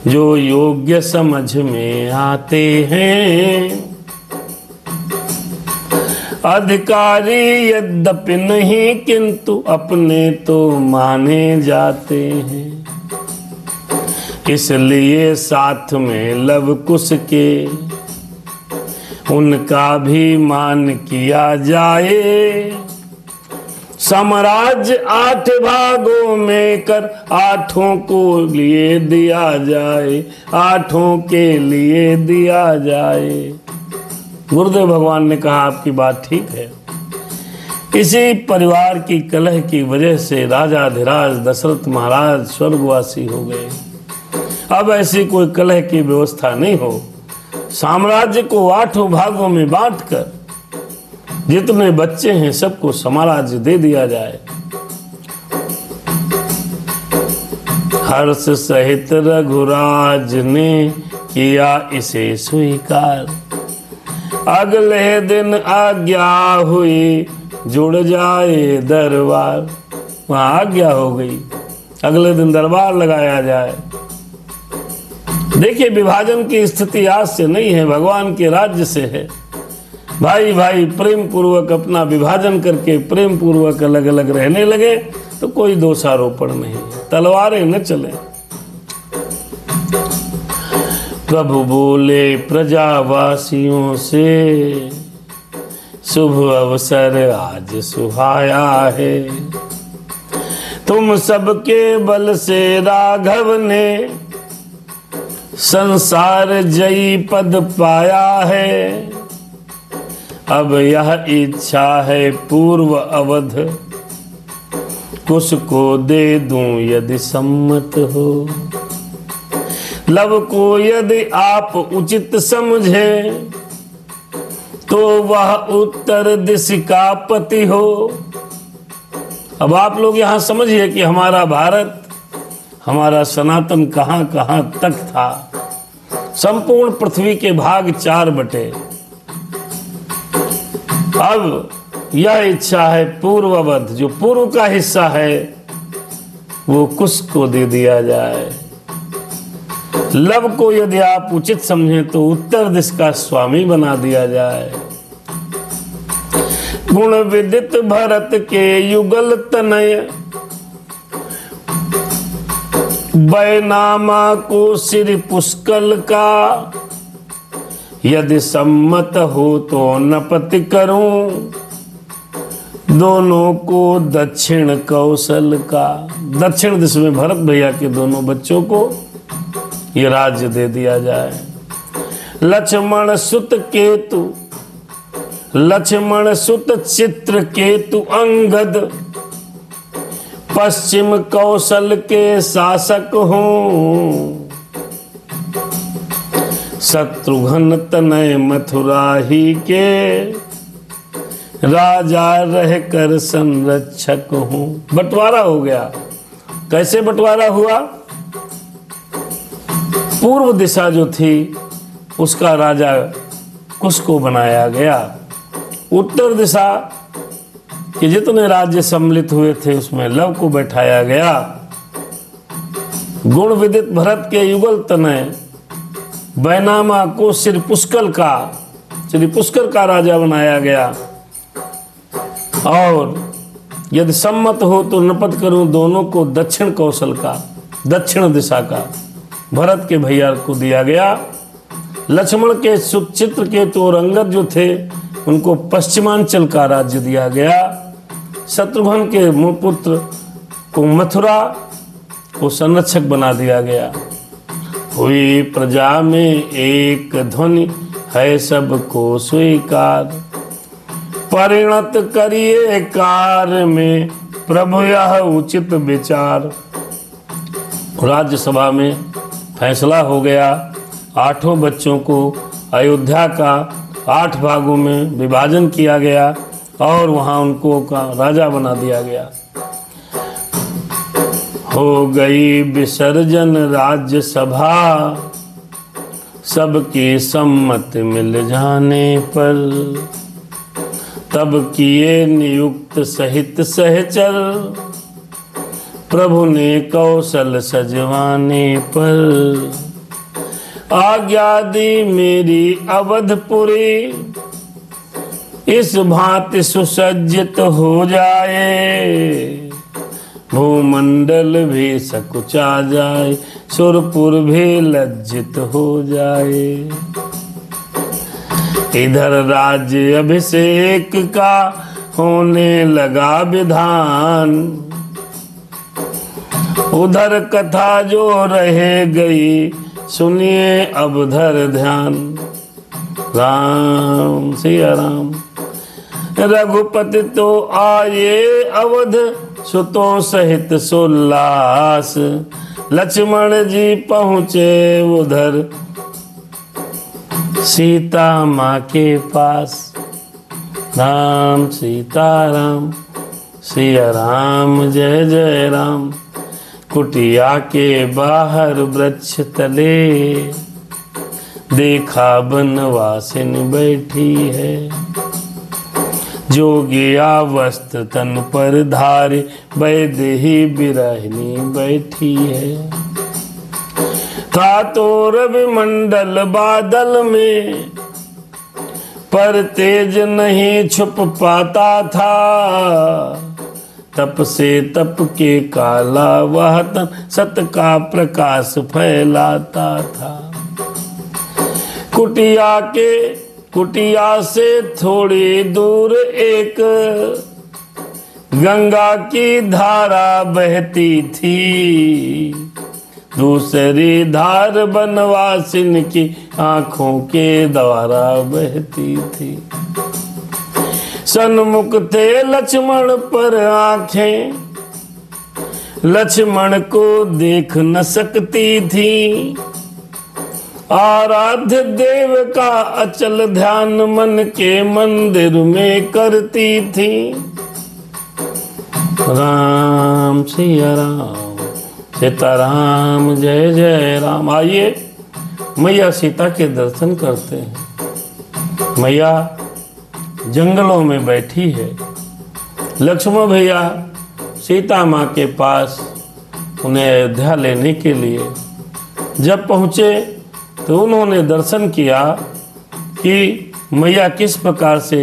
जो योग्य समझ में आते हैं, अधिकारी यद्यपि नहीं किंतु अपने तो माने जाते हैं, इसलिए साथ में लव कुश के उनका भी मान किया जाए। साम्राज्य 8 भागों में कर 8 को लिए दिया जाए, 8 के लिए दिया जाए। गुरुदेव भगवान ने कहा आपकी बात ठीक है। इसी परिवार की कलह की वजह से राजाधिराज दशरथ महाराज स्वर्गवासी हो गए। अब ऐसी कोई कलह की व्यवस्था नहीं हो, साम्राज्य को 8 भागों में बांटकर जितने बच्चे हैं सबको साम्राज्य दे दिया जाए। हर्ष सहित रघुराज ने किया इसे स्वीकार, अगले दिन आज्ञा हुई जुड़ जाए दरबार। वहां आज्ञा हो गई, अगले दिन दरबार लगाया जाए। देखिए विभाजन की स्थिति आज से नहीं है, भगवान के राज्य से है। भाई भाई प्रेम पूर्वक अपना विभाजन करके प्रेम पूर्वक अलग अलग रहने लगे तो कोई दोषारोपण नहीं, तलवारें न चले। प्रभु बोले प्रजावासियों से, शुभ अवसर आज सुहाया है, तुम सबके बल से राघव ने संसार जयी पद पाया है। अब यह इच्छा है पूर्व अवध कुश को दे दूं यदि सम्मत हो, लव को यदि आप उचित समझे तो वह उत्तर दिश का पति हो। अब आप लोग यहां समझिए कि हमारा भारत, हमारा सनातन कहां कहां तक था। संपूर्ण पृथ्वी के भाग 4 बटे। अब यह इच्छा है पूर्ववध, जो पूर्व का हिस्सा है वो कुश को दे दिया जाए। लव को यदि आप उचित समझें तो उत्तर दिश का स्वामी बना दिया जाए। गुण विदित भरत के युगल तनय, बैनामा को सिर पुष्कल का, यदि सम्मत हो तो नपति करूं दोनों को दक्षिण कौशल का। दक्षिण दिशा में भरत भैया के दोनों बच्चों को ये राज्य दे दिया जाए। लक्ष्मण सुत केतु, लक्ष्मण सुत चित्र केतु अंगद, पश्चिम कौशल के शासक हों। शत्रुघ्न तनय मथुरा ही के, राजा रह कर संरक्षक हूं। बंटवारा हो गया। कैसे बंटवारा हुआ? पूर्व दिशा जो थी उसका राजा कुश को बनाया गया। उत्तर दिशा के जितने राज्य सम्मिलित हुए थे उसमें लव को बैठाया गया। गुण विदित भरत के युगल तनय बैनामा को श्री पुष्कर का राजा बनाया गया। और यदि सम्मत हो तो नपत करूं दोनों को दक्षिण कौशल का, दक्षिण दिशा का भरत के भैया को दिया गया। लक्ष्मण के चित्रकेतु और अंगद जो थे उनको पश्चिमांचल का राज्य दिया गया। शत्रुघ्न के पुत्र को मथुरा को संरक्षक बना दिया गया। हुई प्रजा में एक ध्वनि है सबको स्वीकार, परिणत करिए कार्य में प्रभु यह उचित विचार। राज्यसभा में फैसला हो गया। 8 बच्चों को अयोध्या का 8 भागों में विभाजन किया गया और वहां उनको का राजा बना दिया गया। हो गई विसर्जन राज्यसभा, सबकी सम्मति मिल जाने पर, तब किए नियुक्त सहित सहचर, प्रभु ने कौशल सजवाने पर। आज्ञा दी मेरी अवधपुरी, इस भांति सुसज्जित हो जाए, भूमंडल भी सकुचा जाए, सुरपुर भी लज्जित हो जाए। इधर राज्य अभिषेक का होने लगा विधान, उधर कथा जो रह गई सुनिए अब धर ध्यान। राम सिया राम। रघुपति तो आए अवध सुतों सहित सोल्लास, लक्ष्मण जी पहुँचे उधर सीता माँ के पास। राम सीता राम, सिया राम जय जय राम। कुटिया के बाहर वृक्ष तले, देखा बनवासिन बैठी है, जोगिया वस्त्र तन पर धारे, वैदेही बिरहिनी बैठी है। था तो रवि मंडल बादल में, पर तेज नहीं छुप पाता था, तप से तप के काला वह तन सत का प्रकाश फैलाता था। कुटिया से थोड़ी दूर एक गंगा की धारा बहती थी, दूसरी धार बनवासिन की आंखों के द्वारा बहती थी। सन्मुख थे लक्ष्मण पर आंखें, लक्ष्मण को देख न सकती थी, आराध्य देव का अचल ध्यान मन के मंदिर में करती थी। राम सिया राम, सीताराम जय जय राम। आइए मैया सीता के दर्शन करते हैं। मैया जंगलों में बैठी है। लक्ष्मण भैया सीता माँ के पास उन्हें अयोध्या लेने के लिए जब पहुँचे तो उन्होंने दर्शन किया कि मैया किस प्रकार से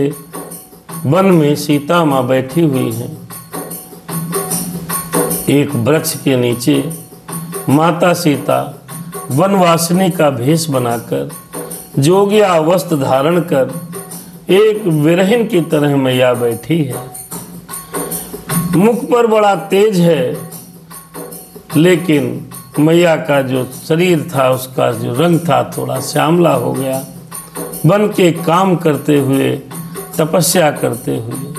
वन में सीता माँ बैठी हुई हैं। एक वृक्ष के नीचे माता सीता वनवासिनी का भेष बनाकर, जोगिया वस्त्र धारण कर, एक विरहिन की तरह मैया बैठी है। मुख पर बड़ा तेज है, लेकिन मैया का जो शरीर था उसका जो रंग था थोड़ा श्यामला हो गया। वन के काम करते हुए, तपस्या करते हुए,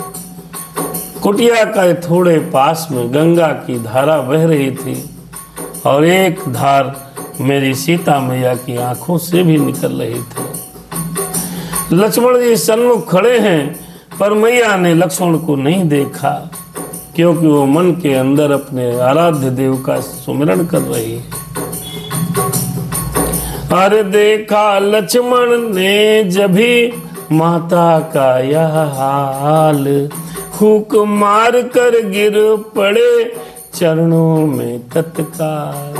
कुटिया का थोड़े पास में गंगा की धारा बह रही थी और एक धार मेरी सीता मैया की आंखों से भी निकल रही थी। लक्ष्मण जी सन्मुख खड़े हैं, पर मैया ने लक्ष्मण को नहीं देखा, क्योंकि वो मन के अंदर अपने आराध्य देव का सुमिरन कर रही है। अरे देखा लक्ष्मण ने जभी माता का यह हाल, हुक मार कर गिर पड़े चरणों में तत्काल।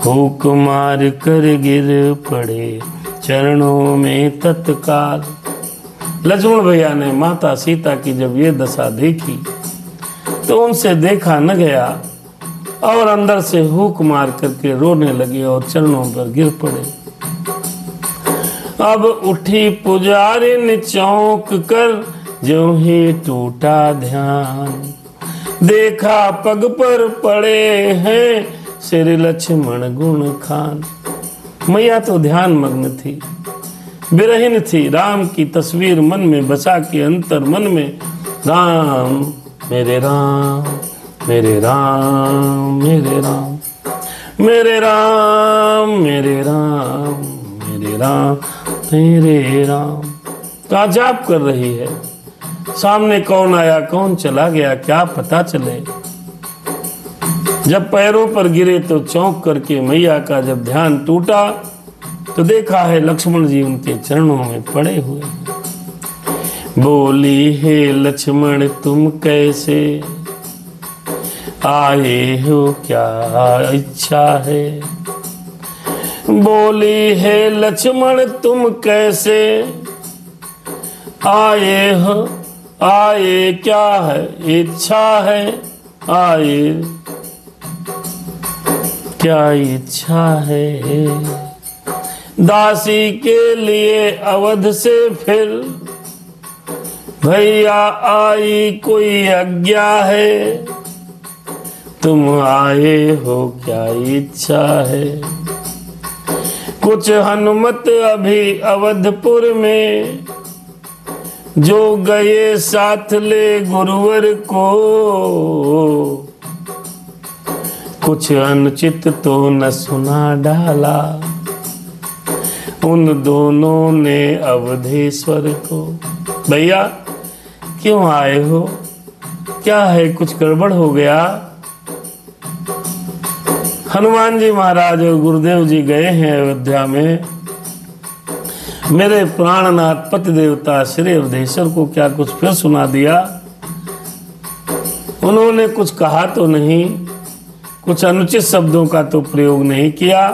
हुक मार कर गिर पड़े चरणों में तत्काल। लक्ष्मण भैया ने माता सीता की जब ये दशा देखी तो उनसे देखा न गया और अंदर से हुक मार करके रोने लगे और चरणों पर गिर पड़े। अब उठी पुजारिन चौंक कर ज्यों ही टूटा ध्यान, देखा पग पर पड़े हैं श्री लक्ष्मण गुण खान। मैया तो ध्यान मग्न थी, विरहीन थी, राम की तस्वीर मन में बसा के अंतर मन में राम मेरे राम मेरे राम मेरे राम मेरे राम मेरे राम मेरे राम मेरे राम का जाप कर रही है। सामने कौन आया कौन चला गया क्या पता चले। जब पैरों पर गिरे तो चौंक करके मैया का जब ध्यान टूटा तो देखा है लक्ष्मण जी उनके चरणों में पड़े हुए। बोली हे लक्ष्मण तुम कैसे आए हो, क्या इच्छा है। बोली हे लक्ष्मण तुम कैसे आए हो, आए क्या है इच्छा है, आए क्या इच्छा है। दासी के लिए अवध से फिर भैया आई कोई आज्ञा है, तुम आए हो क्या इच्छा है। कुछ हनुमत अभी अवधपुर में जो गए साथ ले गुरुवर को, कुछ अनुचित तो न सुना डाला उन दोनों ने अवधेश्वर को। भैया क्यों आए हो, क्या है कुछ गड़बड़ हो गया। हनुमान जी महाराज और गुरुदेव जी गए हैं अयोध्या में, मेरे प्राणनाथ पति देवता श्री अवधेश्वर को क्या कुछ फिर सुना दिया। उन्होंने कुछ कहा तो नहीं, कुछ अनुचित शब्दों का तो प्रयोग नहीं किया।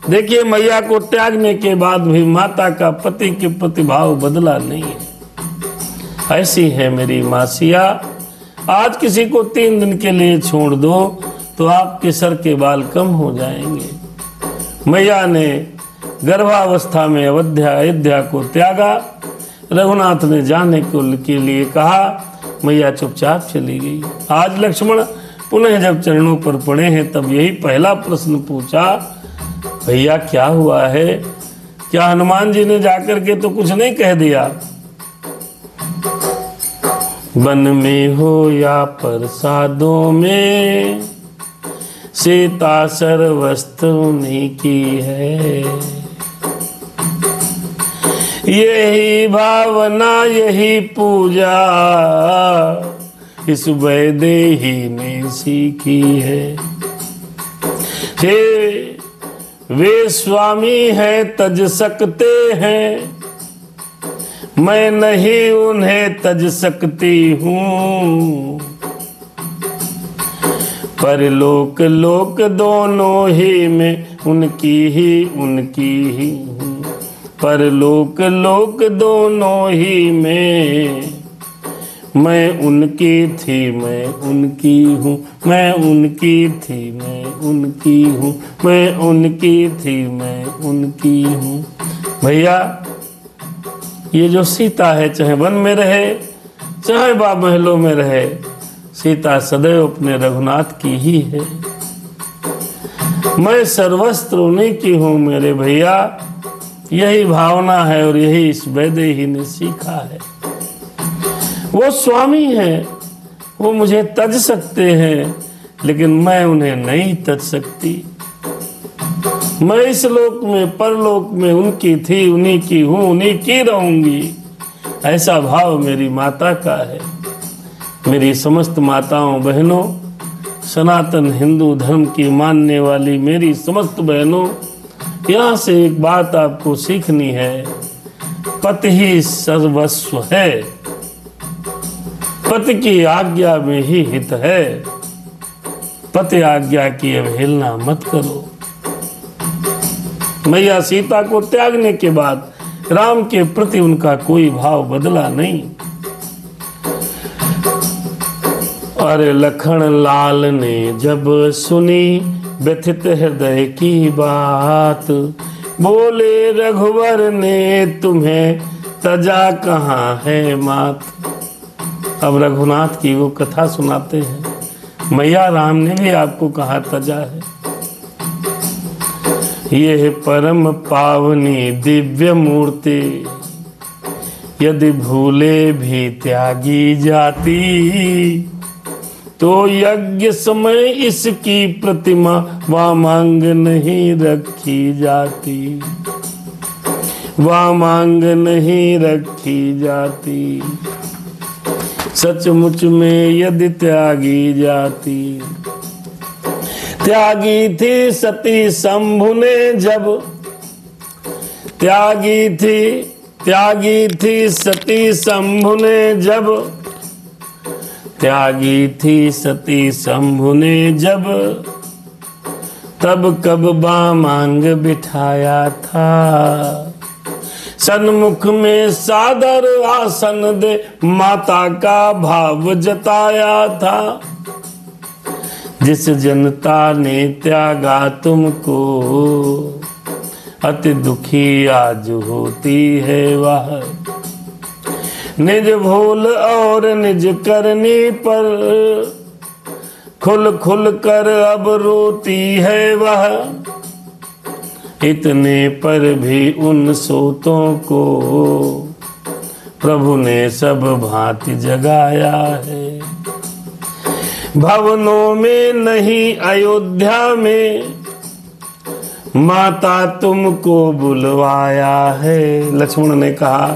देखिए मैया को त्यागने के बाद भी माता का पति के प्रति भाव बदला नहीं है। ऐसी है मेरी मासिया। आज किसी को 3 दिन के लिए छोड़ दो तो आपके सर के बाल कम हो जाएंगे। मैया ने गर्भावस्था में अयोध्या को त्यागा। रघुनाथ ने जाने के लिए कहा, मैया चुपचाप चली गई। आज लक्ष्मण पुनः जब चरणों पर पड़े हैं तब यही पहला प्रश्न पूछा, भैया क्या हुआ है। क्या हनुमान जी ने जाकर के तो कुछ नहीं कह दिया। वन में हो या प्रसादों में सीता सर्वस्त्र उन्हीं की है। यही भावना यही पूजा इस वैदेही ने सीखी है। हे वे स्वामी हैं तज सकते हैं, मैं नहीं उन्हें तज सकती हूँ। परलोक लोक दोनों ही में उनकी ही हूँ। परलोक लोक दोनों ही में मैं उनकी थी मैं उनकी हूँ। मैं उनकी थी मैं उनकी हूँ। मैं उनकी थी मैं उनकी हूँ। भैया ये जो सीता है चाहे वन में रहे चाहे बा महलों में रहे, सीता सदैव अपने रघुनाथ की ही है। मैं सर्वस्त्र उन्हीं की हूँ मेरे भैया। यही भावना है और यही इस वैदेही ने सीखा है। वो स्वामी हैं, वो मुझे तज सकते हैं लेकिन मैं उन्हें नहीं तज सकती। मैं इस लोक में परलोक में उनकी थी उन्हीं की हूँ उन्हीं की रहूंगी। ऐसा भाव मेरी माता का है। मेरी समस्त माताओं बहनों, सनातन हिंदू धर्म की मानने वाली मेरी समस्त बहनों, यहाँ से एक बात आपको सीखनी है। पति ही सर्वस्व है, पति की आज्ञा में ही हित है। पति आज्ञा की अवहेलना मत करो। मैया सीता को त्यागने के बाद राम के प्रति उनका कोई भाव बदला नहीं। अरे लखन लाल ने जब सुनी व्यथित हृदय की बात, बोले रघुवर ने तुम्हें तजा कहाँ है मात। अब रघुनाथ की वो कथा सुनाते हैं। मैया राम ने भी आपको कहा तजा है। ये परम पावनी दिव्य मूर्ति, यदि भूले भी त्यागी जाती, तो यज्ञ समय इसकी प्रतिमा वामांग नहीं रखी जाती, वामांग नहीं रखी जाती। सचमुच में यदि त्यागी जाती। त्यागी थी सती शंभु ने जब, त्यागी थी सती शंभु ने जब, त्यागी थी सती शंभु ने जब, तब कब वामांग बिठाया था। सन्मुख में सादर आसन दे माता का भाव जताया था। जिस जनता ने त्यागा तुमको, अति दुखी आज होती है वह। निज भूल और निज करनी पर, खुल खुल कर अब रोती है वह। इतने पर भी उन सोतों को, प्रभु ने सब भांति जगाया है। भवनों में नहीं अयोध्या में, माता तुमको बुलवाया है। लक्ष्मण ने कहा,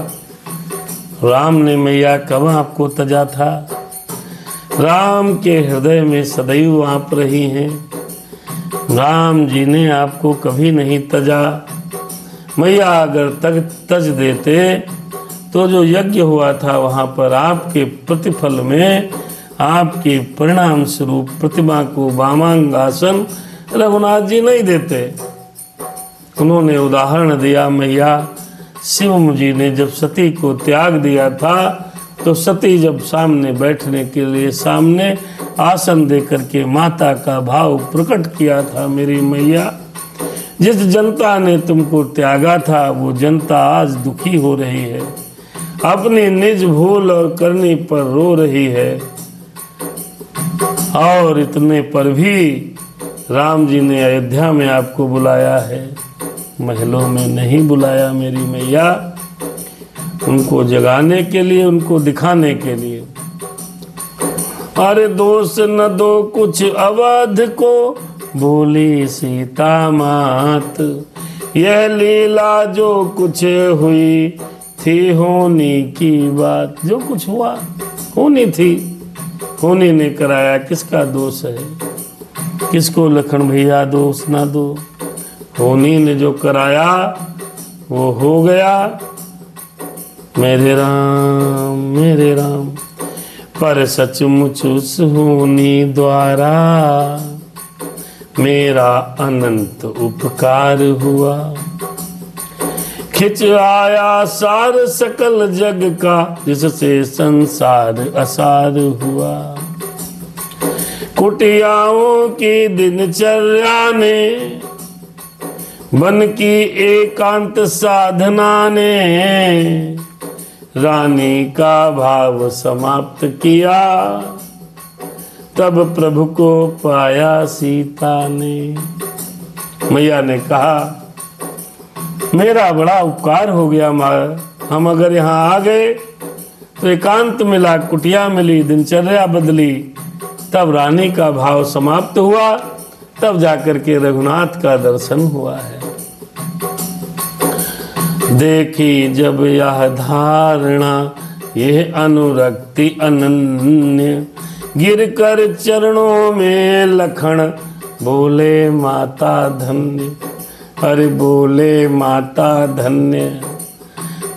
राम ने मैया कब आपको तजा था। राम के हृदय में सदैव आप रही हैं। राम जी ने आपको कभी नहीं तजा। मैया अगर तज देते तो जो यज्ञ हुआ था वहां पर आपके प्रतिफल में, आपके परिणाम स्वरूप प्रतिमा को वामांग आसन रघुनाथ जी नहीं देते। उन्होंने उदाहरण दिया, मैया शिव जी ने जब सती को त्याग दिया था तो सती जब सामने बैठने के लिए सामने आसन देकर के माता का भाव प्रकट किया था। मेरी मैया, जिस जनता ने तुमको त्यागा था वो जनता आज दुखी हो रही है, अपनी निज भूल और करनी पर रो रही है। और इतने पर भी राम जी ने अयोध्या में आपको बुलाया है, महलों में नहीं बुलाया मेरी मैया। उनको जगाने के लिए, उनको दिखाने के लिए। अरे दोष न दो कुछ अवध को, बोली सीता मात। यह लीला जो कुछ हुई थी होनी की बात। जो कुछ हुआ होनी थी, होनी ने कराया, किसका दोष है। किसको लखन भैया दोष ना दो। होनी ने जो कराया वो हो गया। मेरे राम मेरे राम, पर सचमुच उस होनी द्वारा मेरा अनंत उपकार हुआ। खिंच आया सार सकल जग का, जिससे संसार असार हुआ। कुटियाओं की दिनचर्या ने, बन की एकांत साधना ने, रानी का भाव समाप्त किया। तब प्रभु को पाया सीता ने। मैया ने कहा, मेरा बड़ा उपकार हो गया माँ। हम अगर यहाँ आ गए तो एकांत मिला, कुटिया मिली, दिनचर्या बदली, तब रानी का भाव समाप्त हुआ, तब जाकर के रघुनाथ का दर्शन हुआ है। देखी जब यह धारणा यह अनुरक्ति अनन्य, गिर कर चरणों में लखन बोले माता धन्य। अरे बोले माता धन्य।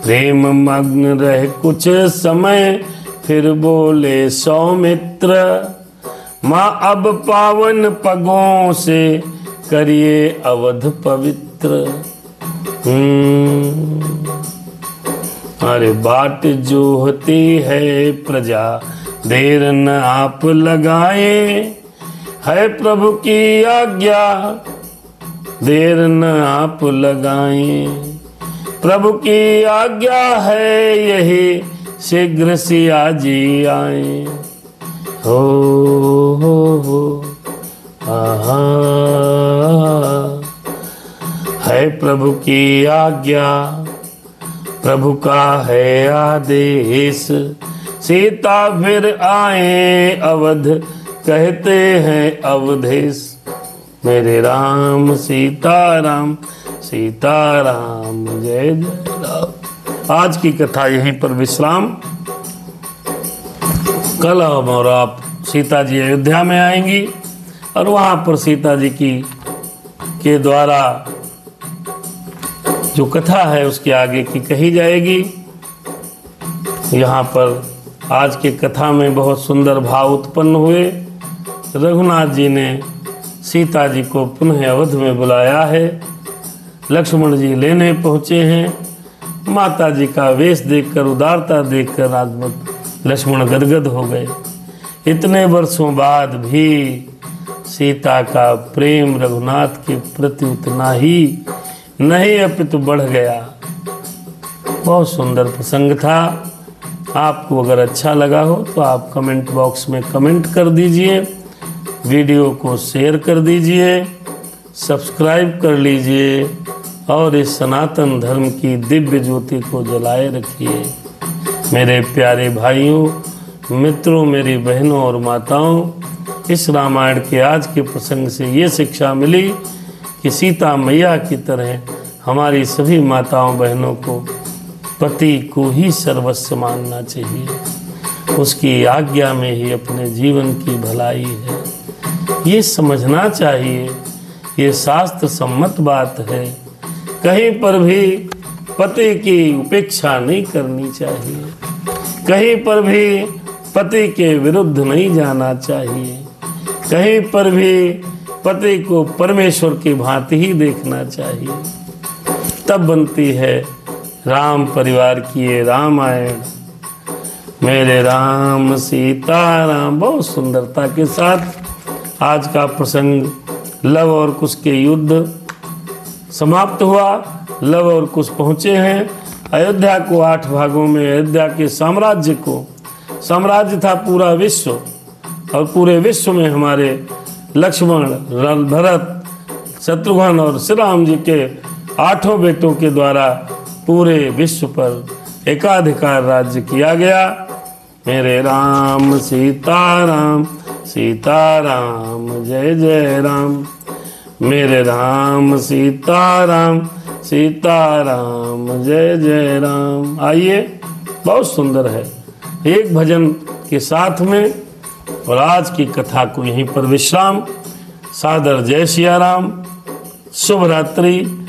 प्रेम मग्न रहे कुछ समय फिर बोले सौमित्र, माँ अब पावन पगों से करिए अवध पवित्र। अरे बाट जोहती है प्रजा देर न आप लगाए, है प्रभु की आज्ञा देर न आप लगाए। प्रभु की आज्ञा है यही शीघ्र सिया जी आए। हो आहा, है प्रभु की आज्ञा प्रभु का है आदेश, सीता फिर आए अवध कहते हैं अवधेश। मेरे राम सीताराम सीताराम जय जय राम। आज की कथा यहीं पर विश्राम। कल हम और आप सीता जी अयोध्या में आएंगी और वहाँ पर सीता जी के द्वारा जो कथा है उसके आगे की कही जाएगी। यहाँ पर आज के कथा में बहुत सुंदर भाव उत्पन्न हुए। रघुनाथ जी ने सीता जी को पुनः अवध में बुलाया है। लक्ष्मण जी लेने पहुँचे हैं। माता जी का वेश देखकर, उदारता देखकर आज लक्ष्मण गदगद हो गए। इतने वर्षों बाद भी सीता का प्रेम रघुनाथ के प्रति उतना ही नहीं अपितु बढ़ गया। बहुत सुंदर प्रसंग था। आपको अगर अच्छा लगा हो तो आप कमेंट बॉक्स में कमेंट कर दीजिए, वीडियो को शेयर कर दीजिए, सब्सक्राइब कर लीजिए और इस सनातन धर्म की दिव्य ज्योति को जलाए रखिए। मेरे प्यारे भाइयों, मित्रों, मेरी बहनों और माताओं, इस रामायण के आज के प्रसंग से ये शिक्षा मिली कि सीता मैया की तरह हमारी सभी माताओं बहनों को पति को ही सर्वस्व मानना चाहिए। उसकी आज्ञा में ही अपने जीवन की भलाई है, ये समझना चाहिए। ये शास्त्र सम्मत बात है। कहीं पर भी पति की उपेक्षा नहीं करनी चाहिए, कहीं पर भी पति के विरुद्ध नहीं जाना चाहिए, कहीं पर भी पति को परमेश्वर की भांति ही देखना चाहिए। तब बनती है राम परिवार की ये रामायण। मेरे राम सीताराम। बहुत सुंदरता के साथ आज का प्रसंग लव और कुश के युद्ध समाप्त हुआ। लव और कुश पहुँचे हैं अयोध्या को 8 भागों में। अयोध्या के साम्राज्य था पूरा विश्व, और पूरे विश्व में हमारे लक्ष्मण, भरत, शत्रुघ्न और श्री राम जी के 8 बेटों के द्वारा पूरे विश्व पर एकाधिकार राज्य किया गया। मेरे राम सीताराम सीताराम जय जय राम। मेरे राम सीताराम सीताराम जय जय राम। आइए, बहुत सुंदर है एक भजन के साथ में। और आज की कथा को यहीं पर विश्राम। सादर जय सिया राम। शुभ रात्रि।